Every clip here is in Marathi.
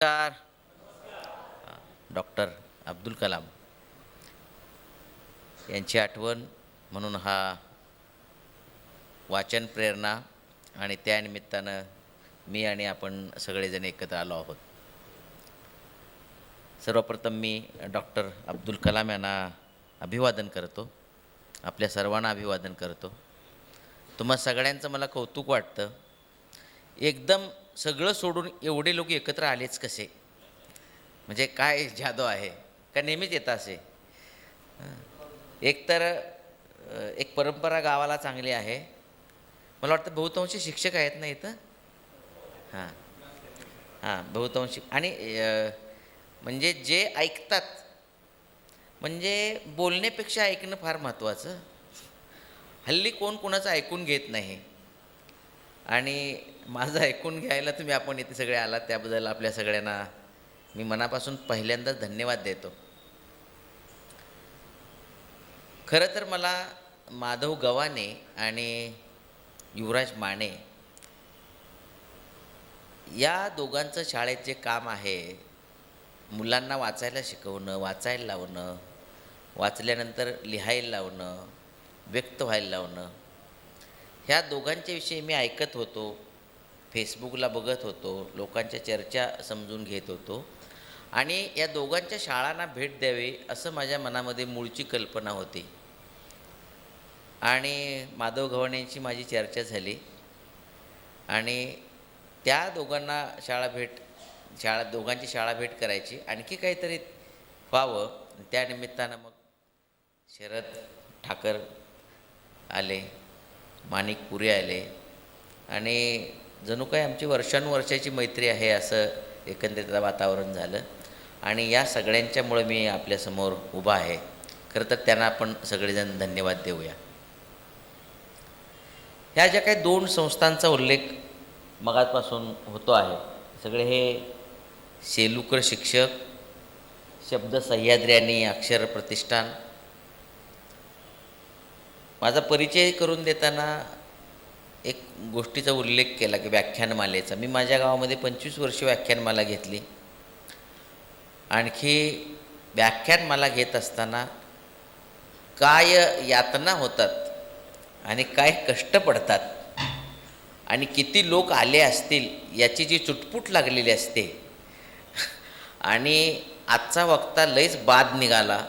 नमस्कार. डॉक्टर अब्दुल कलाम यांची आठवण म्हणून हा वाचन प्रेरणा आणि त्यानिमित्तानं मी आणि आपण सगळेजण एकत्र आलो आहोत. सर्वप्रथम मी डॉक्टर अब्दुल कलाम यांना अभिवादन करतो. आपल्या सर्वांना अभिवादन करतो. तुम्हा सगळ्यांचं मला कौतुक वाटतं. एकदम सगळं सोडून एवढे लोक एकत्र आलेच कसे? म्हणजे काय जादू आहे का? नेहमीच येतं असे? एकतर एक परंपरा गावाला चांगली आहे. मला वाटतं बहुतांशी शिक्षक आहेत ना इथं. हां हां, बहुतांशी. आणि म्हणजे जे ऐकतात, म्हणजे बोलण्यापेक्षा ऐकणं फार महत्त्वाचं. हल्ली कोण कोणाचं ऐकून घेत नाही. आणि माझं ऐकून घ्यायला आपण इथे सगळे आलात त्याबद्दल आपल्या सगळ्यांना मी मनापासून पहिल्यांदाच धन्यवाद देतो. खरं तर मला माधव गव्हाणे आणि युवराज माने या दोघांचं शाळेत जे काम आहे, मुलांना वाचायला शिकवणं, वाचायला लावणं, वाचल्यानंतर लिहायला लावणं, व्यक्त व्हायला लावणं, ह्या दोघांच्या विषयी मी ऐकत होतो, फेसबुकला बघत होतो, लोकांच्या चर्चा समजून घेत होतो. आणि या दोघांच्या शाळांना भेट द्यावी असं माझ्या मनामध्ये मूळची कल्पना होती. आणि माधव गव्हाणेंची माझी चर्चा झाली आणि त्या दोघांना दोघांची शाळा भेट करायची, आणखी काहीतरी व्हावं. त्या निमित्तानं मग शरद ठाकर आले, माणिक पुरे आले आणि जणू काय आमची वर्षानुवर्षाची मैत्री आहे असं एकंदरीत वातावरण झालं. आणि या सगळ्यांच्यामुळे मी आपल्यासमोर उभा आहे. खरं तर त्यांना आपण सगळेजण धन्यवाद देऊया. ह्या ज्या काही दोन संस्थांचा उल्लेख मगापासून होतो आहे, सगळे हे शेलुकर शिक्षक, शब्द सह्याद्री आणि अक्षर प्रतिष्ठान. माझा परिचय करून देताना एक गोष्टीचा उल्लेख केला की व्याख्यानमालेचा. मी माझ्या गावामध्ये 25 वर्ष व्याख्यानमाला घेतली. आणखी व्याख्यानमाला घेत असताना काय यातना होतात आणि काय कष्ट पडतात आणि किती लोक आले असतील याची जी चुटपुट लागलेली असते. आणि आजचा वक्ता लयच बाद निघाला,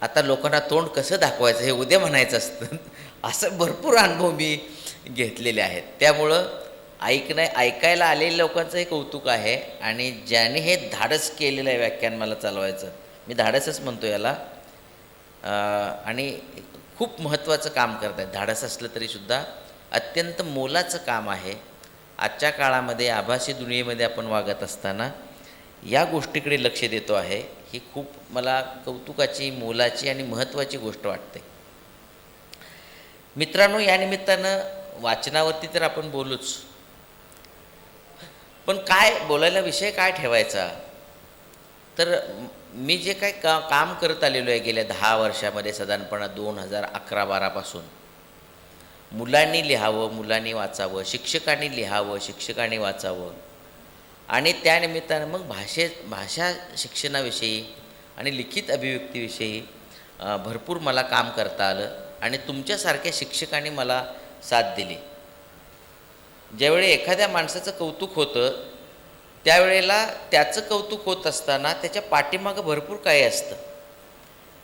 आता लोकांना तोंड कसं दाखवायचं हे उद्या म्हणायचं असतं. असं भरपूर अनुभव मी घेतलेले आहेत. त्यामुळं ऐकायला आलेल्या लोकांचं हे कौतुक आहे. आणि ज्याने हे धाडस केलेलं आहे व्याख्यान मला चालवायचं, मी धाडसच म्हणतो याला. आणि खूप महत्त्वाचं काम करत आहेत. धाडस असलं तरीसुद्धा अत्यंत मोलाचं काम आहे. आजच्या काळामध्ये आभासी दुनियेमध्ये आपण वागत असताना या गोष्टीकडे लक्ष देतो आहे, ही खूप मला कौतुकाची, मोलाची आणि महत्त्वाची गोष्ट वाटते. मित्रांनो, या निमित्तानं वाचनावरती तर आपण बोलूच, पण काय बोलायला विषय काय ठेवायचा? तर मी जे काय काम करत आलेलो आहे गेल्या 10 वर्षामध्ये, साधारणपणे 2011-12 पासून, मुलांनी लिहावं, मुलांनी वाचावं, शिक्षकांनी लिहावं, शिक्षकांनी वाचावं. आणि त्यानिमित्तानं मग भाषा शिक्षणाविषयी आणि लिखित अभिव्यक्तीविषयी भरपूर मला काम करता आलं. आणि तुमच्यासारख्या शिक्षकांनी मला साथ दिली. ज्यावेळी एखाद्या माणसाचं कौतुक होतं, त्यावेळेला त्याचं कौतुक होत असताना त्याच्या पाठीमागं भरपूर काही असतं.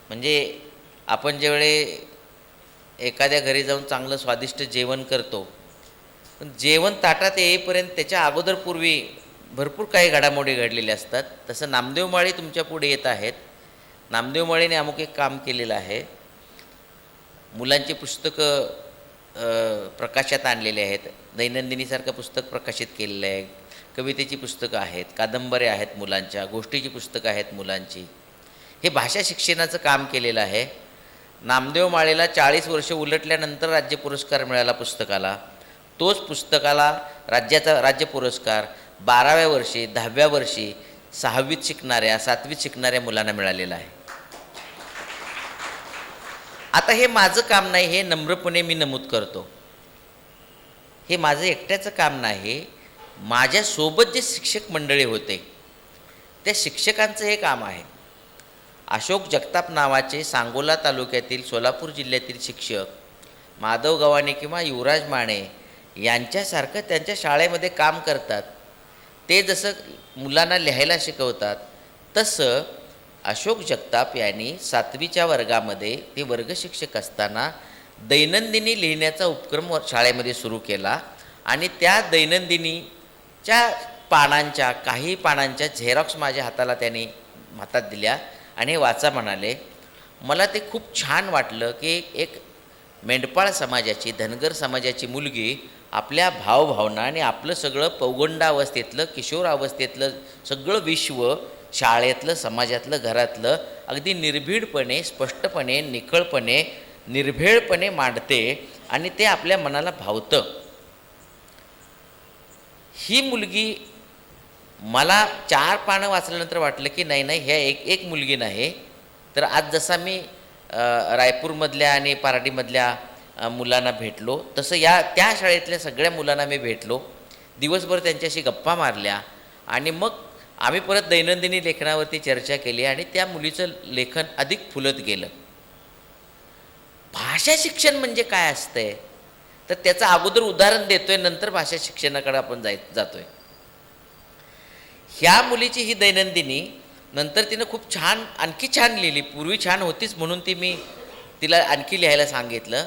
म्हणजे आपण ज्यावेळी एखाद्या घरी जाऊन चांगलं स्वादिष्ट जेवण करतो, पण जेवण ताटात येईपर्यंत त्याच्या पूर्वी भरपूर काही घडामोडी घडलेल्या असतात. तसं नामदेव माळी तुमच्या पुढे येत आहेत. नामदेव माळीने अमुक एक काम केलेलं आहे. मुलांची पुस्तकं प्रकाशात आणलेले आहेत. दैनंदिनीसारखं पुस्तक प्रकाशित केलेलं आहे. कवितेची पुस्तकं आहेत, कादंबऱ्या आहेत मुलांच्या, गोष्टीची पुस्तकं आहेत मुलांची. हे भाषा शिक्षणाचं काम केलेलं आहे. नामदेव माळीला 40 वर्ष उलटल्यानंतर राज्य पुरस्कार मिळाला पुस्तकाला. तोच पुस्तकाला राज्य पुरस्कार 12व्या वर्षी, 10व्या वर्षी 6वीत शिकणाऱ्या, 7वीत शिकणाऱ्या मुलांना मिळालेला आहे. आता हे माझं काम नाही, हे नम्रपणे मी नमूद करतो. हे माझं एकट्याचं काम नाही. माझ्यासोबत जे शिक्षक मंडळी होते त्या शिक्षकांचं हे काम आहे. अशोक जगताप नावाचे सांगोला तालुक्यातील सोलापूर जिल्ह्यातील शिक्षक माधव गव्हाणे किंवा युवराज माने यांच्यासारखं त्यांच्या शाळेमध्ये काम करतात. ते जसं मुलांना लिहायला शिकवतात तसं अशोक जगताप यांनी 7वीच्या वर्गामध्ये ते वर्ग शिक्षक असताना दैनंदिनी लिहिण्याचा उपक्रम शाळेमध्ये सुरू केला आणि त्या दैनंदिनीच्या पानांच्या काही पानांच्या झेरॉक्स माझ्या हाताला त्यांनी हातात दिल्या आणि हे वाचा म्हणाले. मला ते खूप छान वाटलं की एक मेंढपाळ समाजाची धनगर समाजाची मुलगी आपल्या भावभावना आणि आपलं सगळं पौगंडावस्थेतलं किशोरावस्थेतलं सगळं विश्व शाळेतलं समाजातलं घरातलं अगदी निर्भीडपणे स्पष्टपणे निखळपणे निर्भेळपणे मांडते आणि ते आपल्या मनाला भावतं. ही मुलगी मला 4 पानं वाचल्यानंतर वाटलं की नाही ह्या एक मुलगी नाही. तर आज जसा मी रायपूरमधल्या आणि पारडीमधल्या मुलांना भेटलो तसं त्या शाळेतल्या सगळ्या मुलांना मी भेटलो. दिवसभर त्यांच्याशी गप्पा मारल्या आणि मग आम्ही परत दैनंदिनी लेखनावरती चर्चा केली आणि त्या मुलीचं लेखन अधिक फुलत गेलं. भाषा शिक्षण म्हणजे काय असतंय तर त्याचं अगोदर उदाहरण देतोय, नंतर भाषा शिक्षणाकडे आपण जातोय. ह्या मुलीची ही दैनंदिनी नंतर तिनं खूप छान आणखी छान लिहिली. पूर्वी छान होतीच म्हणून मी तिला आणखी लिहायला सांगितलं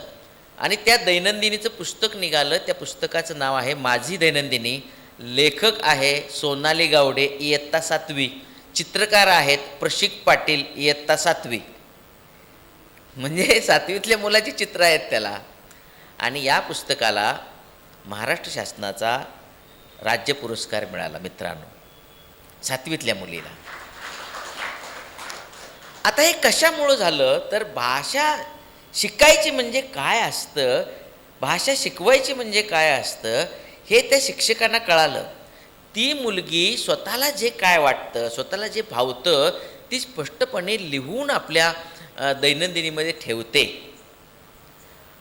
आणि त्या दैनंदिनीचं पुस्तक निघालं. त्या पुस्तकाचं नाव आहे माझी दैनंदिनी. लेखक आहे सोनाली गावडे, इयत्ता 7वी. चित्रकार आहेत प्रशिक पाटील, इयत्ता 7वी. म्हणजे 7वीतल्या मुलाची चित्र आहेत त्याला. आणि या पुस्तकाला महाराष्ट्र शासनाचा राज्य पुरस्कार मिळाला मित्रांनो, 7वीतल्या मुलीला. आता हे कशामुळं झालं तर भाषा शिकायची म्हणजे काय असतं, भाषा शिकवायची म्हणजे काय असतं हे त्या शिक्षकांना कळालं. ती मुलगी स्वतःला जे काय वाटतं स्वतःला जे भावतं ती स्पष्टपणे लिहून आपल्या दैनंदिनीमध्ये ठेवते.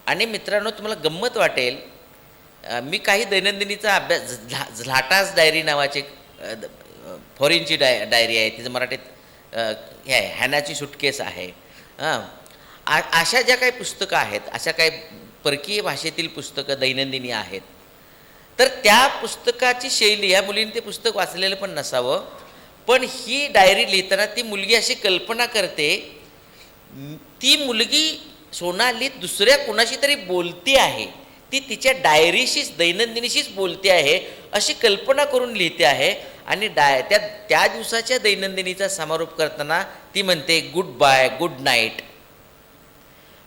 आणि मित्रांनो तुम्हाला गंमत वाटेल, मी काही दैनंदिनीचा अभ्यास झ्लाटास डायरी नावाची फॉरेनची डायरी आहे, तिचं मराठीत हे आहे हॅनाची सुटकेस आहे. अशा ज्या काही पुस्तकं आहेत, अशा काही परकीय भाषेतील पुस्तकं दैनंदिनी आहेत. तर त्या पुस्तकाची शैली, या मुलीने ते पुस्तक वाचलेलं पण नसावं, पण ही डायरी लिहिताना ती मुलगी अशी कल्पना करते, ती मुलगी सोनाली दुसऱ्या कुणाशी तरी बोलती आहे, ती तिच्या डायरीशीच दैनंदिनीशीच बोलते आहे अशी कल्पना करून लिहिते आहे. आणि त्या दिवसाच्या दैनंदिनीचा समारोप करताना ती म्हणते गुड बाय गुड नाईट.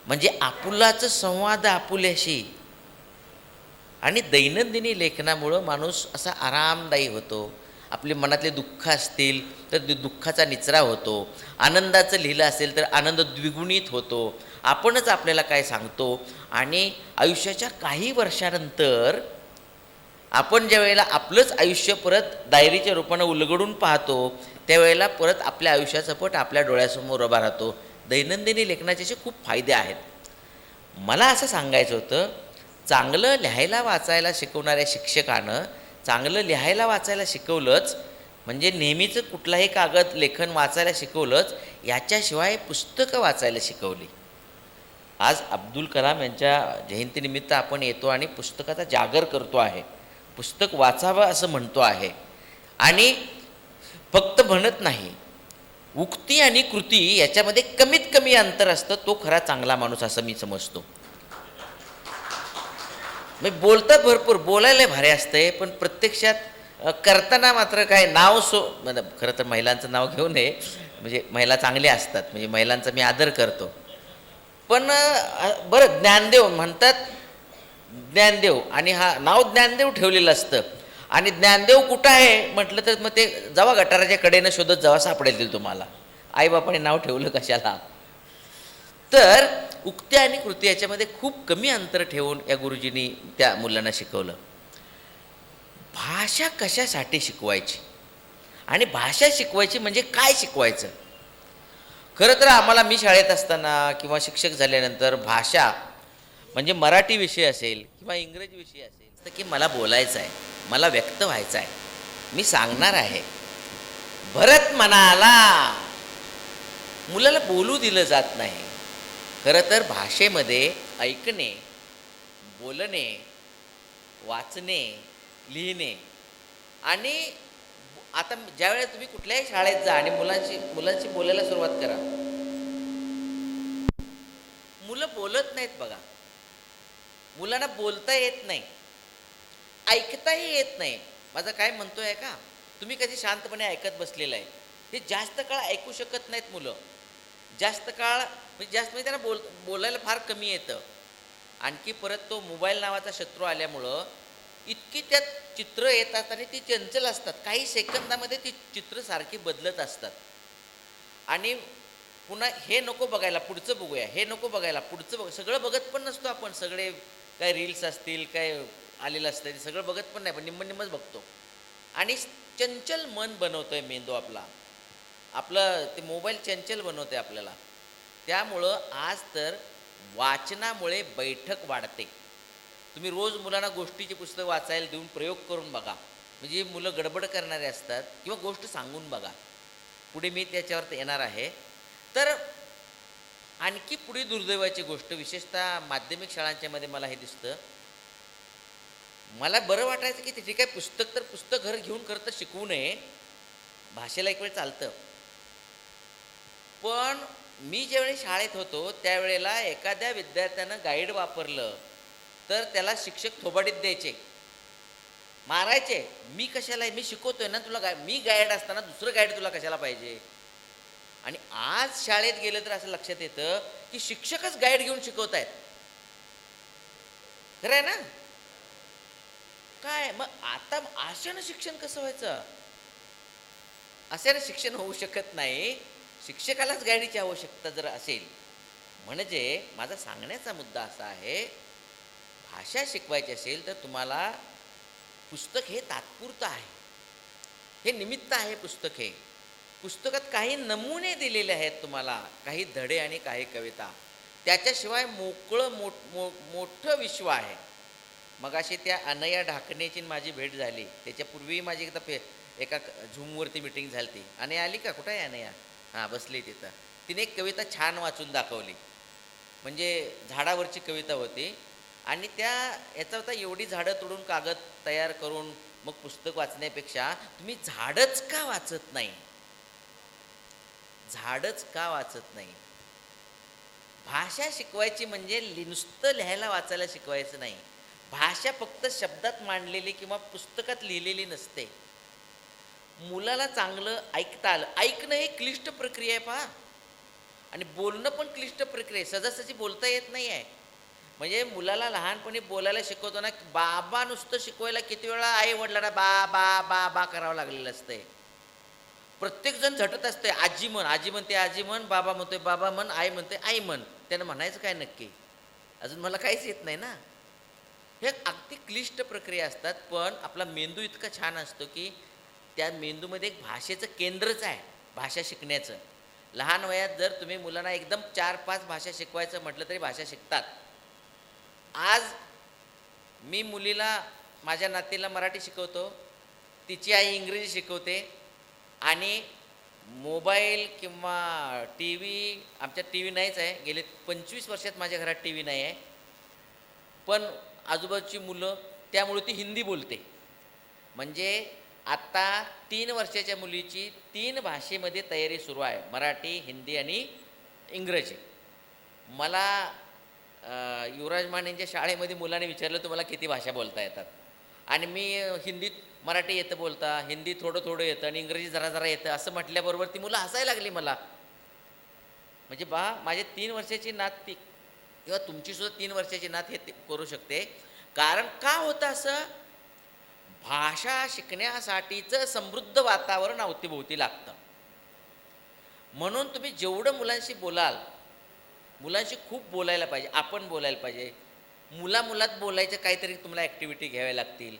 म्हणजे आपुलाचं संवाद आपुल्याशी. आणि दैनंदिनी लेखनामुळं माणूस असा आरामदायी होतो. आपले मनातले दुःख असतील तर दुःखाचा निचरा होतो, आनंदाचं लिहिलं असेल तर आनंद द्विगुणित होतो. आपणच आपल्याला काय सांगतो. आणि आयुष्याच्या काही वर्षानंतर आपण ज्या वेळेला आपलंच आयुष्य परत डायरीच्या रूपानं उलगडून पाहतो त्यावेळेला परत आपल्या आयुष्याचा पट आपल्या डोळ्यासमोर उभा राहतो. दैनंदिनी लेखनाचे असे खूप फायदे आहेत. मला असं सांगायचं होतं, चांगलं लिहायला वाचायला शिकवणाऱ्या शिक्षकानं चांगलं लिहायला वाचायला शिकवलंच म्हणजे नेहमीचं कुठलाही कागद लेखन वाचायला शिकवलंच, याच्याशिवाय पुस्तकं वाचायला शिकवली. आज अब्दुल कलाम यांच्या जयंतीनिमित्त आपण येतो आणि पुस्तकाचा जागर करतो आहे, पुस्तक वाचावं असं म्हणतो आहे. आणि फक्त म्हणत नाही, उक्ती आणि कृती याच्यामध्ये कमीत कमी अंतर असतं, तो खरा चांगला माणूस असं मी समजतो. मी बोलतात भरपूर, बोलायला भारी असतंय, पण प्रत्यक्षात करताना मात्र काय नाव म्हणजे खरं तर महिलांचं नाव घेऊ नये, म्हणजे महिला चांगल्या असतात, म्हणजे महिलांचा मी आदर करतो. पण बरं ज्ञानदेव म्हणतात, ज्ञानदेव आणि हा नाव ज्ञानदेव ठेवलेलं असतं. आणि ज्ञानदेव कुठं आहे म्हटलं तर मग ते जावा गटाराच्या कडेनं शोधत जावा, सापडेल तुम्हाला. आईबापाने नाव ठेवलं कशाला. तर उक्ती आणि कृती याच्यामध्ये खूप कमी अंतर ठेवून या गुरुजींनी त्या मुलांना शिकवलं. भाषा कशासाठी शिकवायची आणि भाषा शिकवायची म्हणजे काय शिकवायचं. खरं तर आम्हाला, मी शाळेत असताना किंवा शिक्षक झाल्यानंतर भाषा म्हणजे मराठी विषय असेल किंवा इंग्रजी विषय असेल असतं की मला बोलायचं आहे, मला व्यक्त व्हायचं आहे, मी सांगणार आहे. भरत म्हणाला, मुलाला बोलू दिलं जात नाही. खरं तर भाषेमध्ये ऐकणे, बोलणे, वाचणे, लिहिणे आणि आता ज्यावेळेस तुम्ही कुठल्याही शाळेत जा आणि मुलांशी बोलायला सुरुवात करा, मुलं बोलत नाहीत बघा. मुलांना बोलता येत नाही, ऐकताही येत नाही. माझं काय म्हणतोय का, तुम्ही कधी शांतपणे ऐकत बसलेलं आहे. हे जास्त काळ ऐकू शकत नाहीत मुलं. जास्त काळ म्हणजे त्यांना बोलायला फार कमी येतं. आणखी परत तो मोबाईल नावाचा शत्रू आल्यामुळं इतकी त्यात चित्र येतात आणि ती चंचल असतात. काही सेकंदामध्ये ती चित्र सारखी बदलत असतात. आणि पुन्हा हे नको बघायला पुढचं बघूया, हे नको बघायला पुढचं बघ, सगळं बघत पण नसतो आपण. सगळे काय रील्स असतील, काय आलेलं असतं ते सगळं बघत पण नाही, पण निम्मच बघतो. आणि चंचल मन बनवतोय मेंदू आपला. आपलं ते मोबाईल चंचल बनवते आपल्याला. त्यामुळं आज तर वाचनामुळे बैठक वाढते. तुम्ही रोज मुलांना गोष्टीची पुस्तक वाचायला देऊन प्रयोग करून बघा. म्हणजे मुलं गडबड करणारे असतात किंवा गोष्ट सांगून बघा. पुढे मी त्याच्यावर येणार आहे. तर आणखी पुढे दुर्दैवाची गोष्ट, विशेषतः माध्यमिक शाळांच्यामध्ये मला हे दिसतं. मला बरं वाटायचं की ठीक आहे, पुस्तक घर घेऊन खरं तर शिकवू नये, भाषेला एक वेळ चालतं. पण मी ज्यावेळी शाळेत होतो त्यावेळेला एखाद्या विद्यार्थ्यानं गाईड वापरलं तर त्याला शिक्षक थोबाडीत द्यायचे, मारायचे. मी कशाला, मी शिकवतोय ना तुला, मी गाईड असताना दुसरं गाईड तुला कशाला पाहिजे. आणि आज शाळेत गेलं तर असं लक्षात येतं की शिक्षकच गाईड घेऊन शिकवत आहेत. खरं आहे ना? काय मग आता अशानं शिक्षण कसं व्हायचं? अशानं शिक्षण होऊ शकत नाही. शिक्षकालाच गाईडची आवश्यकता जर असेल, म्हणजे माझा सांगण्याचा मुद्दा असा आहे, भाषा शिकवायची असेल तर तुम्हाला पुस्तक हे तात्पुरतं आहे, हे निमित्त आहे. पुस्तकात काही नमुने दिलेले आहेत तुम्हाला, काही धडे आणि काही कविता. त्याच्याशिवाय मोकळं मोठं विश्व आहे. मगाशी त्या अनया ढाकणेची माझी भेट झाली. त्याच्यापूर्वी माझी एकदा एका झूमवरती मिटिंग झाली होती. अनया आली का? कुठं आहे अनया? हां, बसली तिथं. तिने एक कविता छान वाचून दाखवली. म्हणजे झाडावरची कविता होती. आणि याचा होता, एवढी झाडं तोडून कागद तयार करून मग पुस्तक वाचण्यापेक्षा तुम्ही झाडच का वाचत नाही? झाडच का वाचत नाही? भाषा शिकवायची म्हणजे नुसतं लिहायला वाचायला शिकवायचं नाही. भाषा फक्त शब्दात मांडलेली किंवा पुस्तकात लिहिलेली नसते. मुलाला चांगलं ऐकता आलं. ऐकणं ही क्लिष्ट प्रक्रिया आहे पहा. आणि बोलणं पण क्लिष्ट प्रक्रिया आहे. सहजासहजी बोलता येत नाही आहे. म्हणजे मुलाला लहानपणी बोलायला शिकवतो ना, बाबा नुसतं शिकवायला किती वेळा आई वडिलांना बा बा बा बा करावं लागलेलं असतंय. प्रत्येकजण झटत असते, आजी म्हण, आजी म्हणते आजी म्हण, बाबा म्हणतोय बाबा म्हण, आई म्हणते आई म्हण. त्यानं म्हणायचं काय नक्की? अजून मला काहीच येत नाही ना. हे अगदी क्लिष्ट प्रक्रिया असतात. पण आपला मेंदू इतका छान असतो की त्या मेंदूमध्ये एक भाषेचं केंद्रच आहे, भाषा शिकण्याचं. लहान वयात जर तुम्ही मुलांना एकदम 4-5 भाषा शिकवायचं म्हटलं तरी भाषा शिकतात. आज मी मुलीला, माझ्या नातीला मराठी शिकवतो, तिची आई इंग्रजी शिकवते. आणि मोबाईल किंवा टी व्ही, आमच्यात टी व्ही नाहीच आहे. गेले 25 वर्षात माझ्या घरात टी व्ही नाही आहे. पण आजूबाजूची मुलं, त्यामुळे ती हिंदी बोलते. म्हणजे आत्ता 3 वर्षाच्या मुलीची 3 भाषेमध्ये तयारी सुरू आहे, मराठी, हिंदी आणि इंग्रजी. मला युवराज मानेंच्या शाळेमध्ये मुलाने विचारलं, तुम्हाला किती भाषा बोलता येतात? आणि मी हिंदीत, मराठी येतं बोलता, हिंदी थोडं थोडं येतं आणि इंग्रजी जरा जरा येतं असं म्हटल्याबरोबर ती मुलं हसायला लागली मला. म्हणजे माझे 3 वर्षाची नात ती, किंवा तुमचीसुद्धा 3 वर्षाची नात हे करू शकते. कारण का होतं असं? भाषा शिकण्यासाठीचं समृद्ध वातावरण अवतीभोवती लागतं. म्हणून तुम्ही जेवढं मुलांशी बोलाल, मुलांशी खूप बोलायला पाहिजे, आपण बोलायला पाहिजे. मुलात बोलायचं काहीतरी तुम्हाला ॲक्टिव्हिटी घ्याव्या लागतील,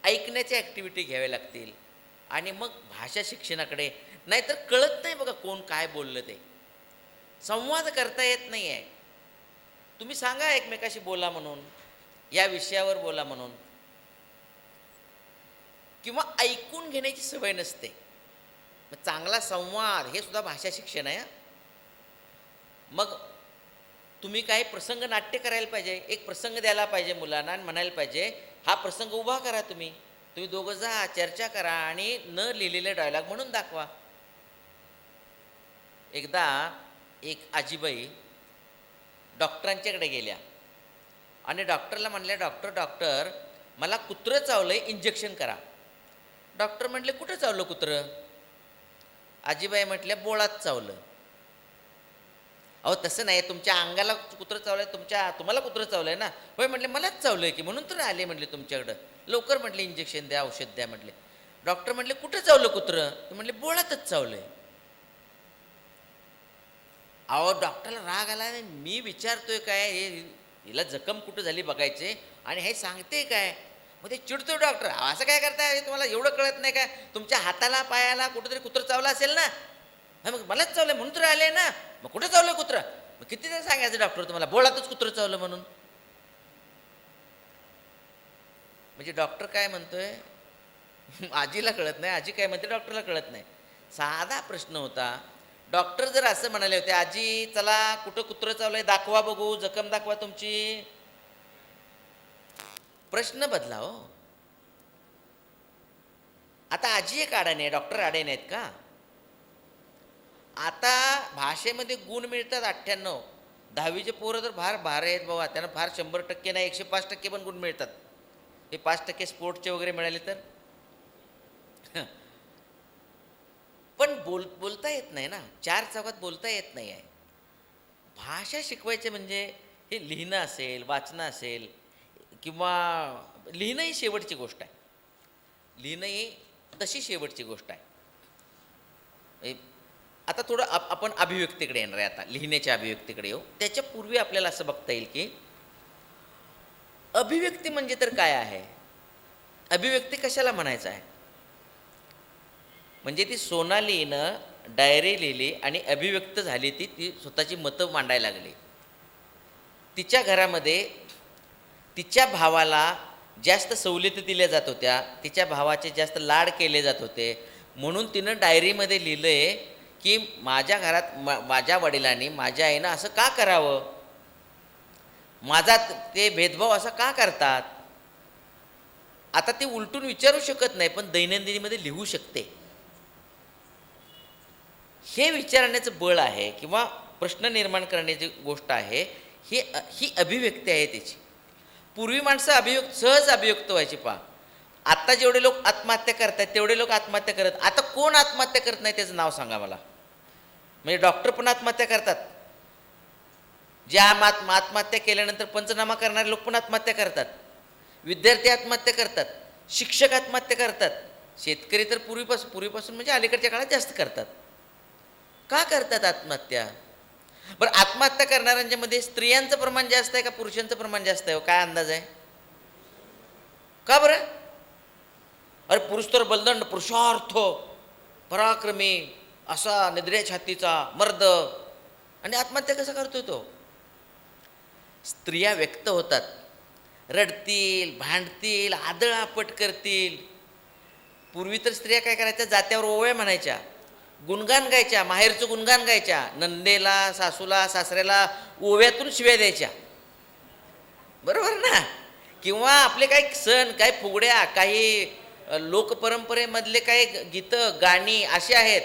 ऐकण्याच्या ॲक्टिव्हिटी घ्याव्या लागतील. आणि मग भाषा शिक्षणाकडे, नाहीतर कळत नाही बघा कोण काय बोललं ते. संवाद करता येत नाही आहे. तुम्ही सांगा एकमेकाशी बोला म्हणून, या विषयावर बोला म्हणून, किंवा ऐकून घेण्याची सवय नसते. मग चांगला संवाद हे सुद्धा भाषा शिक्षण आहे. मग तुम्ही काही प्रसंग नाट्य करायला पाहिजे, एक प्रसंग द्यायला पाहिजे मुलांना आणि म्हणायला पाहिजे हा प्रसंग उभा करा, तुम्ही दोघं जा, चर्चा करा आणि न लिहिलेले डायलॉग म्हणून दाखवा. एकदा एक आजीबाई डॉक्टरांच्याकडे गेल्या आणि डॉक्टरला म्हणल्या, डॉक्टर मला कुत्रं चावलंय, इंजेक्शन करा. डॉक्टर म्हटले, कुठं चावलं कुत्रं? आजीबाई म्हटल्या, बोळात चावलं. अहो तसं नाही, तुमच्या अंगाला कुत्रं चावलंय, तुम्हाला कुत्रं चावलंय ना? होय म्हटले, मलाच चावलंय की, म्हणून तर आले म्हटले तुमच्याकडं, लवकर म्हटले इंजेक्शन द्या, औषध द्या म्हटले. डॉक्टर म्हटले, कुठं चावलं कुत्रं? ते म्हटले, बोळातच चावलंय. अहो डॉक्टरला राग आला, मी विचारतोय काय, हिला जखम कुठं झाली बघायचे आणि हे सांगते काय? मग ते चिडतो डॉक्टर, असं काय करताय, तुम्हाला एवढं कळत नाही काय? तुमच्या हाताला पायाला कुठंतरी कुत्रं चावलं असेल ना? मग मलाच चावलं म्हणून तर आले ना. मग कुठं चावलं कुत्रं? मग किती जण सांगायचं डॉक्टर तुम्हाला, बोळातच कुत्रं चावलं म्हणून. म्हणजे डॉक्टर काय म्हणतोय आजीला कळत नाही, आजी काय म्हणते डॉक्टरला कळत नाही. साधा प्रश्न होता. डॉक्टर जर असं म्हणाले होते, आजी चला कुठं कुत्रं चावलंय दाखवा बघू, जखम दाखवा तुमची, प्रश्न बदला हो. आता आजी एक अडाणी आहे, डॉक्टर अडाणी आहेत का? आता भाषेमध्ये गुण मिळतात 98. 10वीचे पोरं तर फार भार आहेत बाबा, त्यांना फार 100% नाही 105% पण गुण मिळतात. हे 5% स्पोर्टचे वगैरे मिळाले तर. पण बोलता येत नाही ना, 4 चौघात बोलता येत नाही आहे. भाषा शिकवायचे म्हणजे हे लिहिणं असेल, वाचणं असेल, किंवा लिहिणं ही शेवटची गोष्ट आहे. लिहिणं ही तशी शेवटची गोष्ट आहे. आता थोडं आपण अभिव्यक्तीकडे येणार आहे. आता लिहिण्याच्या अभिव्यक्तीकडे येऊ. त्याच्या पूर्वी आपल्याला असं बघता येईल की अभिव्यक्ती म्हणजे तर काय आहे, अभिव्यक्ती कशाला म्हणायचं आहे? म्हणजे ती सोनालीनं डायरी लिहिली आणि अभिव्यक्त झाली, ती स्वतःची मतं मांडायला लागली. तिच्या घरामध्ये तिच्या भावाला जास्त सवलती दिल्या जात होत्या, तिच्या भावाचे जास्त लाड केले जात होते, म्हणून तिनं डायरीमध्ये लिहिलं आहे की माझ्या घरात माझ्या वडिलांनी, माझ्या आईनं असं का करावं, माझा ते भेदभाव असा का करतात. आता ती उलटून विचारू शकत नाही, पण दैनंदिनीमध्ये लिहू शकते. हे विचारण्याचं बळ आहे किंवा प्रश्न निर्माण करण्याची गोष्ट आहे, ही अभिव्यक्ती आहे त्याची. पूर्वी माणसं सहज अभिव्यक्त व्हायची. पहा आत्ता जेवढे लोक आत्महत्या करतात तेवढे लोक आत्महत्या करत. आता कोण आत्महत्या करत नाही त्याचं नाव सांगा मला. म्हणजे डॉक्टर पण आत्महत्या करतात, ज्या आत्महत्या केल्यानंतर पंचनामा करणारे लोक पण आत्महत्या करतात, विद्यार्थी आत्महत्या करतात, शिक्षक आत्महत्या करतात, शेतकरी तर पूर्वीपासून म्हणजे अलीकडच्या काळात जास्त करतात. का करतात आत्महत्या? बरं आत्महत्या करणाऱ्यांच्या मध्ये स्त्रियांचं प्रमाण जास्त आहे का पुरुषांचं प्रमाण जास्त आहे? काय अंदाज आहे? का बरं? अरे पुरुष तर बलदंड, पुरुषार्थ, पराक्रमी, असा निद्र्या छातीचा मर्द, आणि आत्महत्या कसा करतोय तो? स्त्रिया व्यक्त होतात, रडतील, भांडतील, आदळआपट करतील. पूर्वी तर स्त्रिया काय करायच्या, जात्यावर ओव्या म्हणायच्या, गुणगान गायच्या, माहेरचं गुणगान गायच्या, नंदेला, सासूला, सासऱ्याला ओव्यातून शिव्या द्यायच्या, बरोबर ना? किंवा आपले काही सण, काही फुगड्या, काही लोकपरंपरेमधले काही गीतं गाणी अशी आहेत,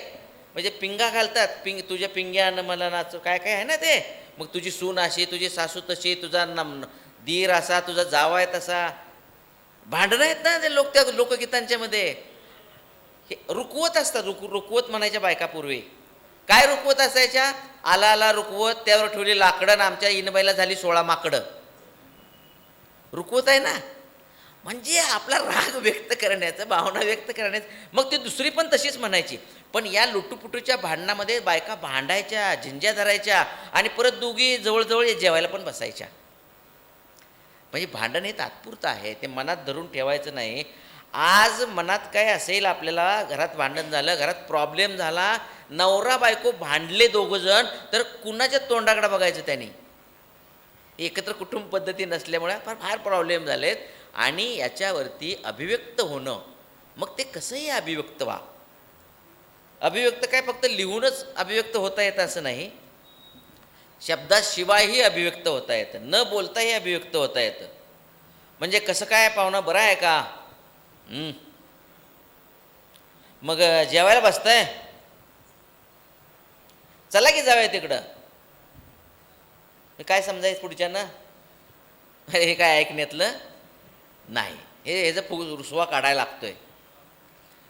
म्हणजे पिंगा घालतात, तुझ्या पिंग्यानं मला नाच, काय काय आहे ना ते. मग तुझी सून अशी, तुझी सासू तशी, तुझा दीर असा, तुझा जावा आहे तसा. भांडणं आहेत ना ते त्या लोकगीतांच्या मध्ये. हे रुकवत असतात, रुकवत म्हणायच्या बायका पूर्वी. काय रुकवत असायच्या? आला आला रुकवत, त्यावर ठेवली लाकडं, आमच्या इनबाईला झाली 16 माकडं. रुकवत आहे ना, म्हणजे आपला राग व्यक्त करण्याचं, भावना व्यक्त करण्याचं. मग ती दुसरी पण तशीच म्हणायची. पण या लुटूपुटूच्या भांडणामध्ये बायका भांडायच्या, झिंज्या धरायच्या आणि परत दोघी जवळजवळ जेवायला पण बसायच्या. म्हणजे भांडण हे तात्पुरतं आहे, ते मनात धरून ठेवायचं नाही. आज मनात काय असेल, आपल्याला घरात भांडण झालं, घरात प्रॉब्लेम झाला, नवरा बायको भांडले दोघं जण, तर कुणाच्या तोंडाकडे बघायचं त्यांनी? एकत्र कुटुंब पद्धती नसल्यामुळे फार प्रॉब्लेम झालेत. आणि याच्यावरती अभिव्यक्त होणं मग ते कसंही अभिव्यक्त व्हा. अभिव्यक्त काय फक्त लिहूनच अभिव्यक्त होता येतं असं नाही, शब्दाशिवायही अभिव्यक्त होता येतं, न बोलताही अभिव्यक्त होता येतं. म्हणजे कसं काय पाहुणा, बरं आहे का? मग जेवायला बसताय? चला की जाऊया तिकडं. काय समजायचं पुढच्यानं? हे काय ऐकण्यातलं नाही, हे ह्याचा रुसवा काढायला लागतोय.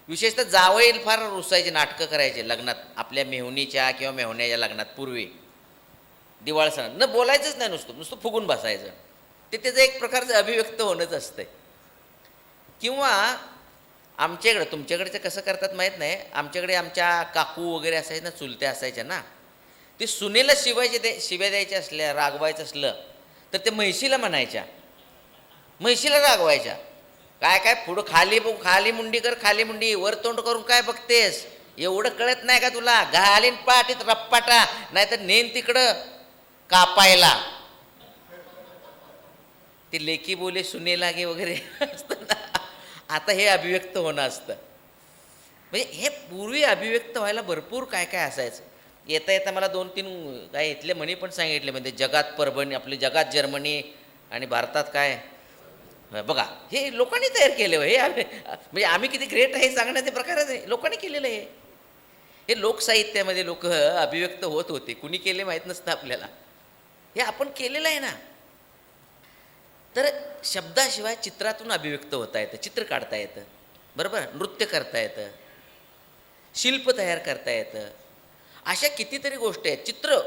विशेषतः जावई फार रुसायचे, नाटकं करायचे लग्नात, आपल्या मेहुणीच्या किंवा मेहुण्याच्या लग्नात पूर्वी दिवाळ सणात न बोलायचंच नाही, नुसतं नुसतं फुगून बसायचं. ते त्याचं एक प्रकारचं अभिव्यक्त होणंच असतंय. किंवा आमच्याकडं, तुमच्याकडचं कसं करतात माहीत नाही, आमच्याकडे आमच्या काकू वगैरे असायचे ना, चुलत्या असायच्या ना, ते सुनेला शिव्या द्यायच्या असल्या, रागवायचं असलं तर ते म्हैशीला म्हणायच्या, म्हैशीला रागवायच्या. काय काय पुढं खाली मुंडी कर, खाली मुंडी, वर तोंड करून काय बघतेस, एवढं कळत नाही का तुला, घालीन पाठीत रप्पाटा, नाहीतर नेन तिकडं कापायला. ते लेकी बोले सुने लागे वगैरे असतं ना, आता हे अभिव्यक्त होणं असतं. म्हणजे हे पूर्वी अभिव्यक्त व्हायला भरपूर काय काय असायचं. येता येता मला 2-3 काय इथले म्हणी पण सांगितले, म्हणजे जगात परभणी, आपली जगात जर्मनी आणि भारतात काय, बघा हे लोकांनी तयार केले. हे म्हणजे आम्ही किती ग्रेट आहे सांगण्याचे प्रकारच आहे, लोकांनी केलेलं आहे. हे लोकसाहित्यामध्ये लोक अभिव्यक्त होत होते, कुणी केले माहीत नसतं आपल्याला, हे आपण केलेलं आहे ना. तर शब्दाशिवाय चित्रातून अभिव्यक्त होता येतं, चित्र काढता येतं, बरोबर, नृत्य करता येतं, शिल्प तयार करता येतं, अशा कितीतरी गोष्टी आहेत. चित्र,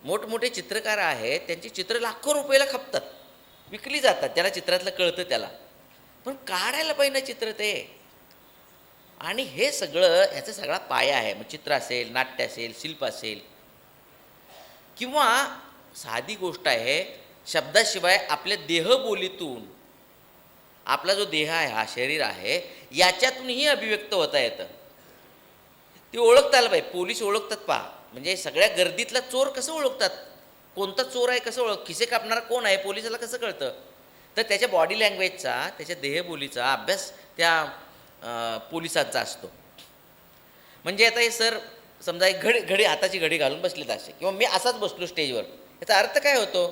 मोठमोठे चित्रकार आहेत, त्यांची चित्र लाखो रुपयाला खपतात, विकली जातात, ज्याला चित्रातलं कळतं त्याला. पण काढायला पाहिजे ना चित्र ते. आणि हे सगळं, ह्याचा सगळा पाया आहे. मग चित्र असेल, नाट्य असेल, शिल्प असेल, किंवा साधी गोष्ट आहे, शब्दाशिवाय आपल्या देहबोलीतून, आपला जो देह आहे, हा शरीर आहे, याच्यातूनही अभिव्यक्त होता येतं. ते ओळखता आलं पाहिजे. पोलीस ओळखतात पहा, म्हणजे सगळ्या गर्दीतला चोर कसं ओळखतात, कोणता चोर आहे कसं खिसे कापणारा कोण आहे, पोलिसाला कसं कळतं? तर त्याच्या बॉडी लँग्वेजचा, त्याच्या देहबोलीचा अभ्यास त्या पोलिसांचा असतो. म्हणजे आता हे सर समजा एक घडी हाताची घडी घालून बसलेत असे, किंवा मी असाच बसलो स्टेजवर, याचा अर्थ काय होतो?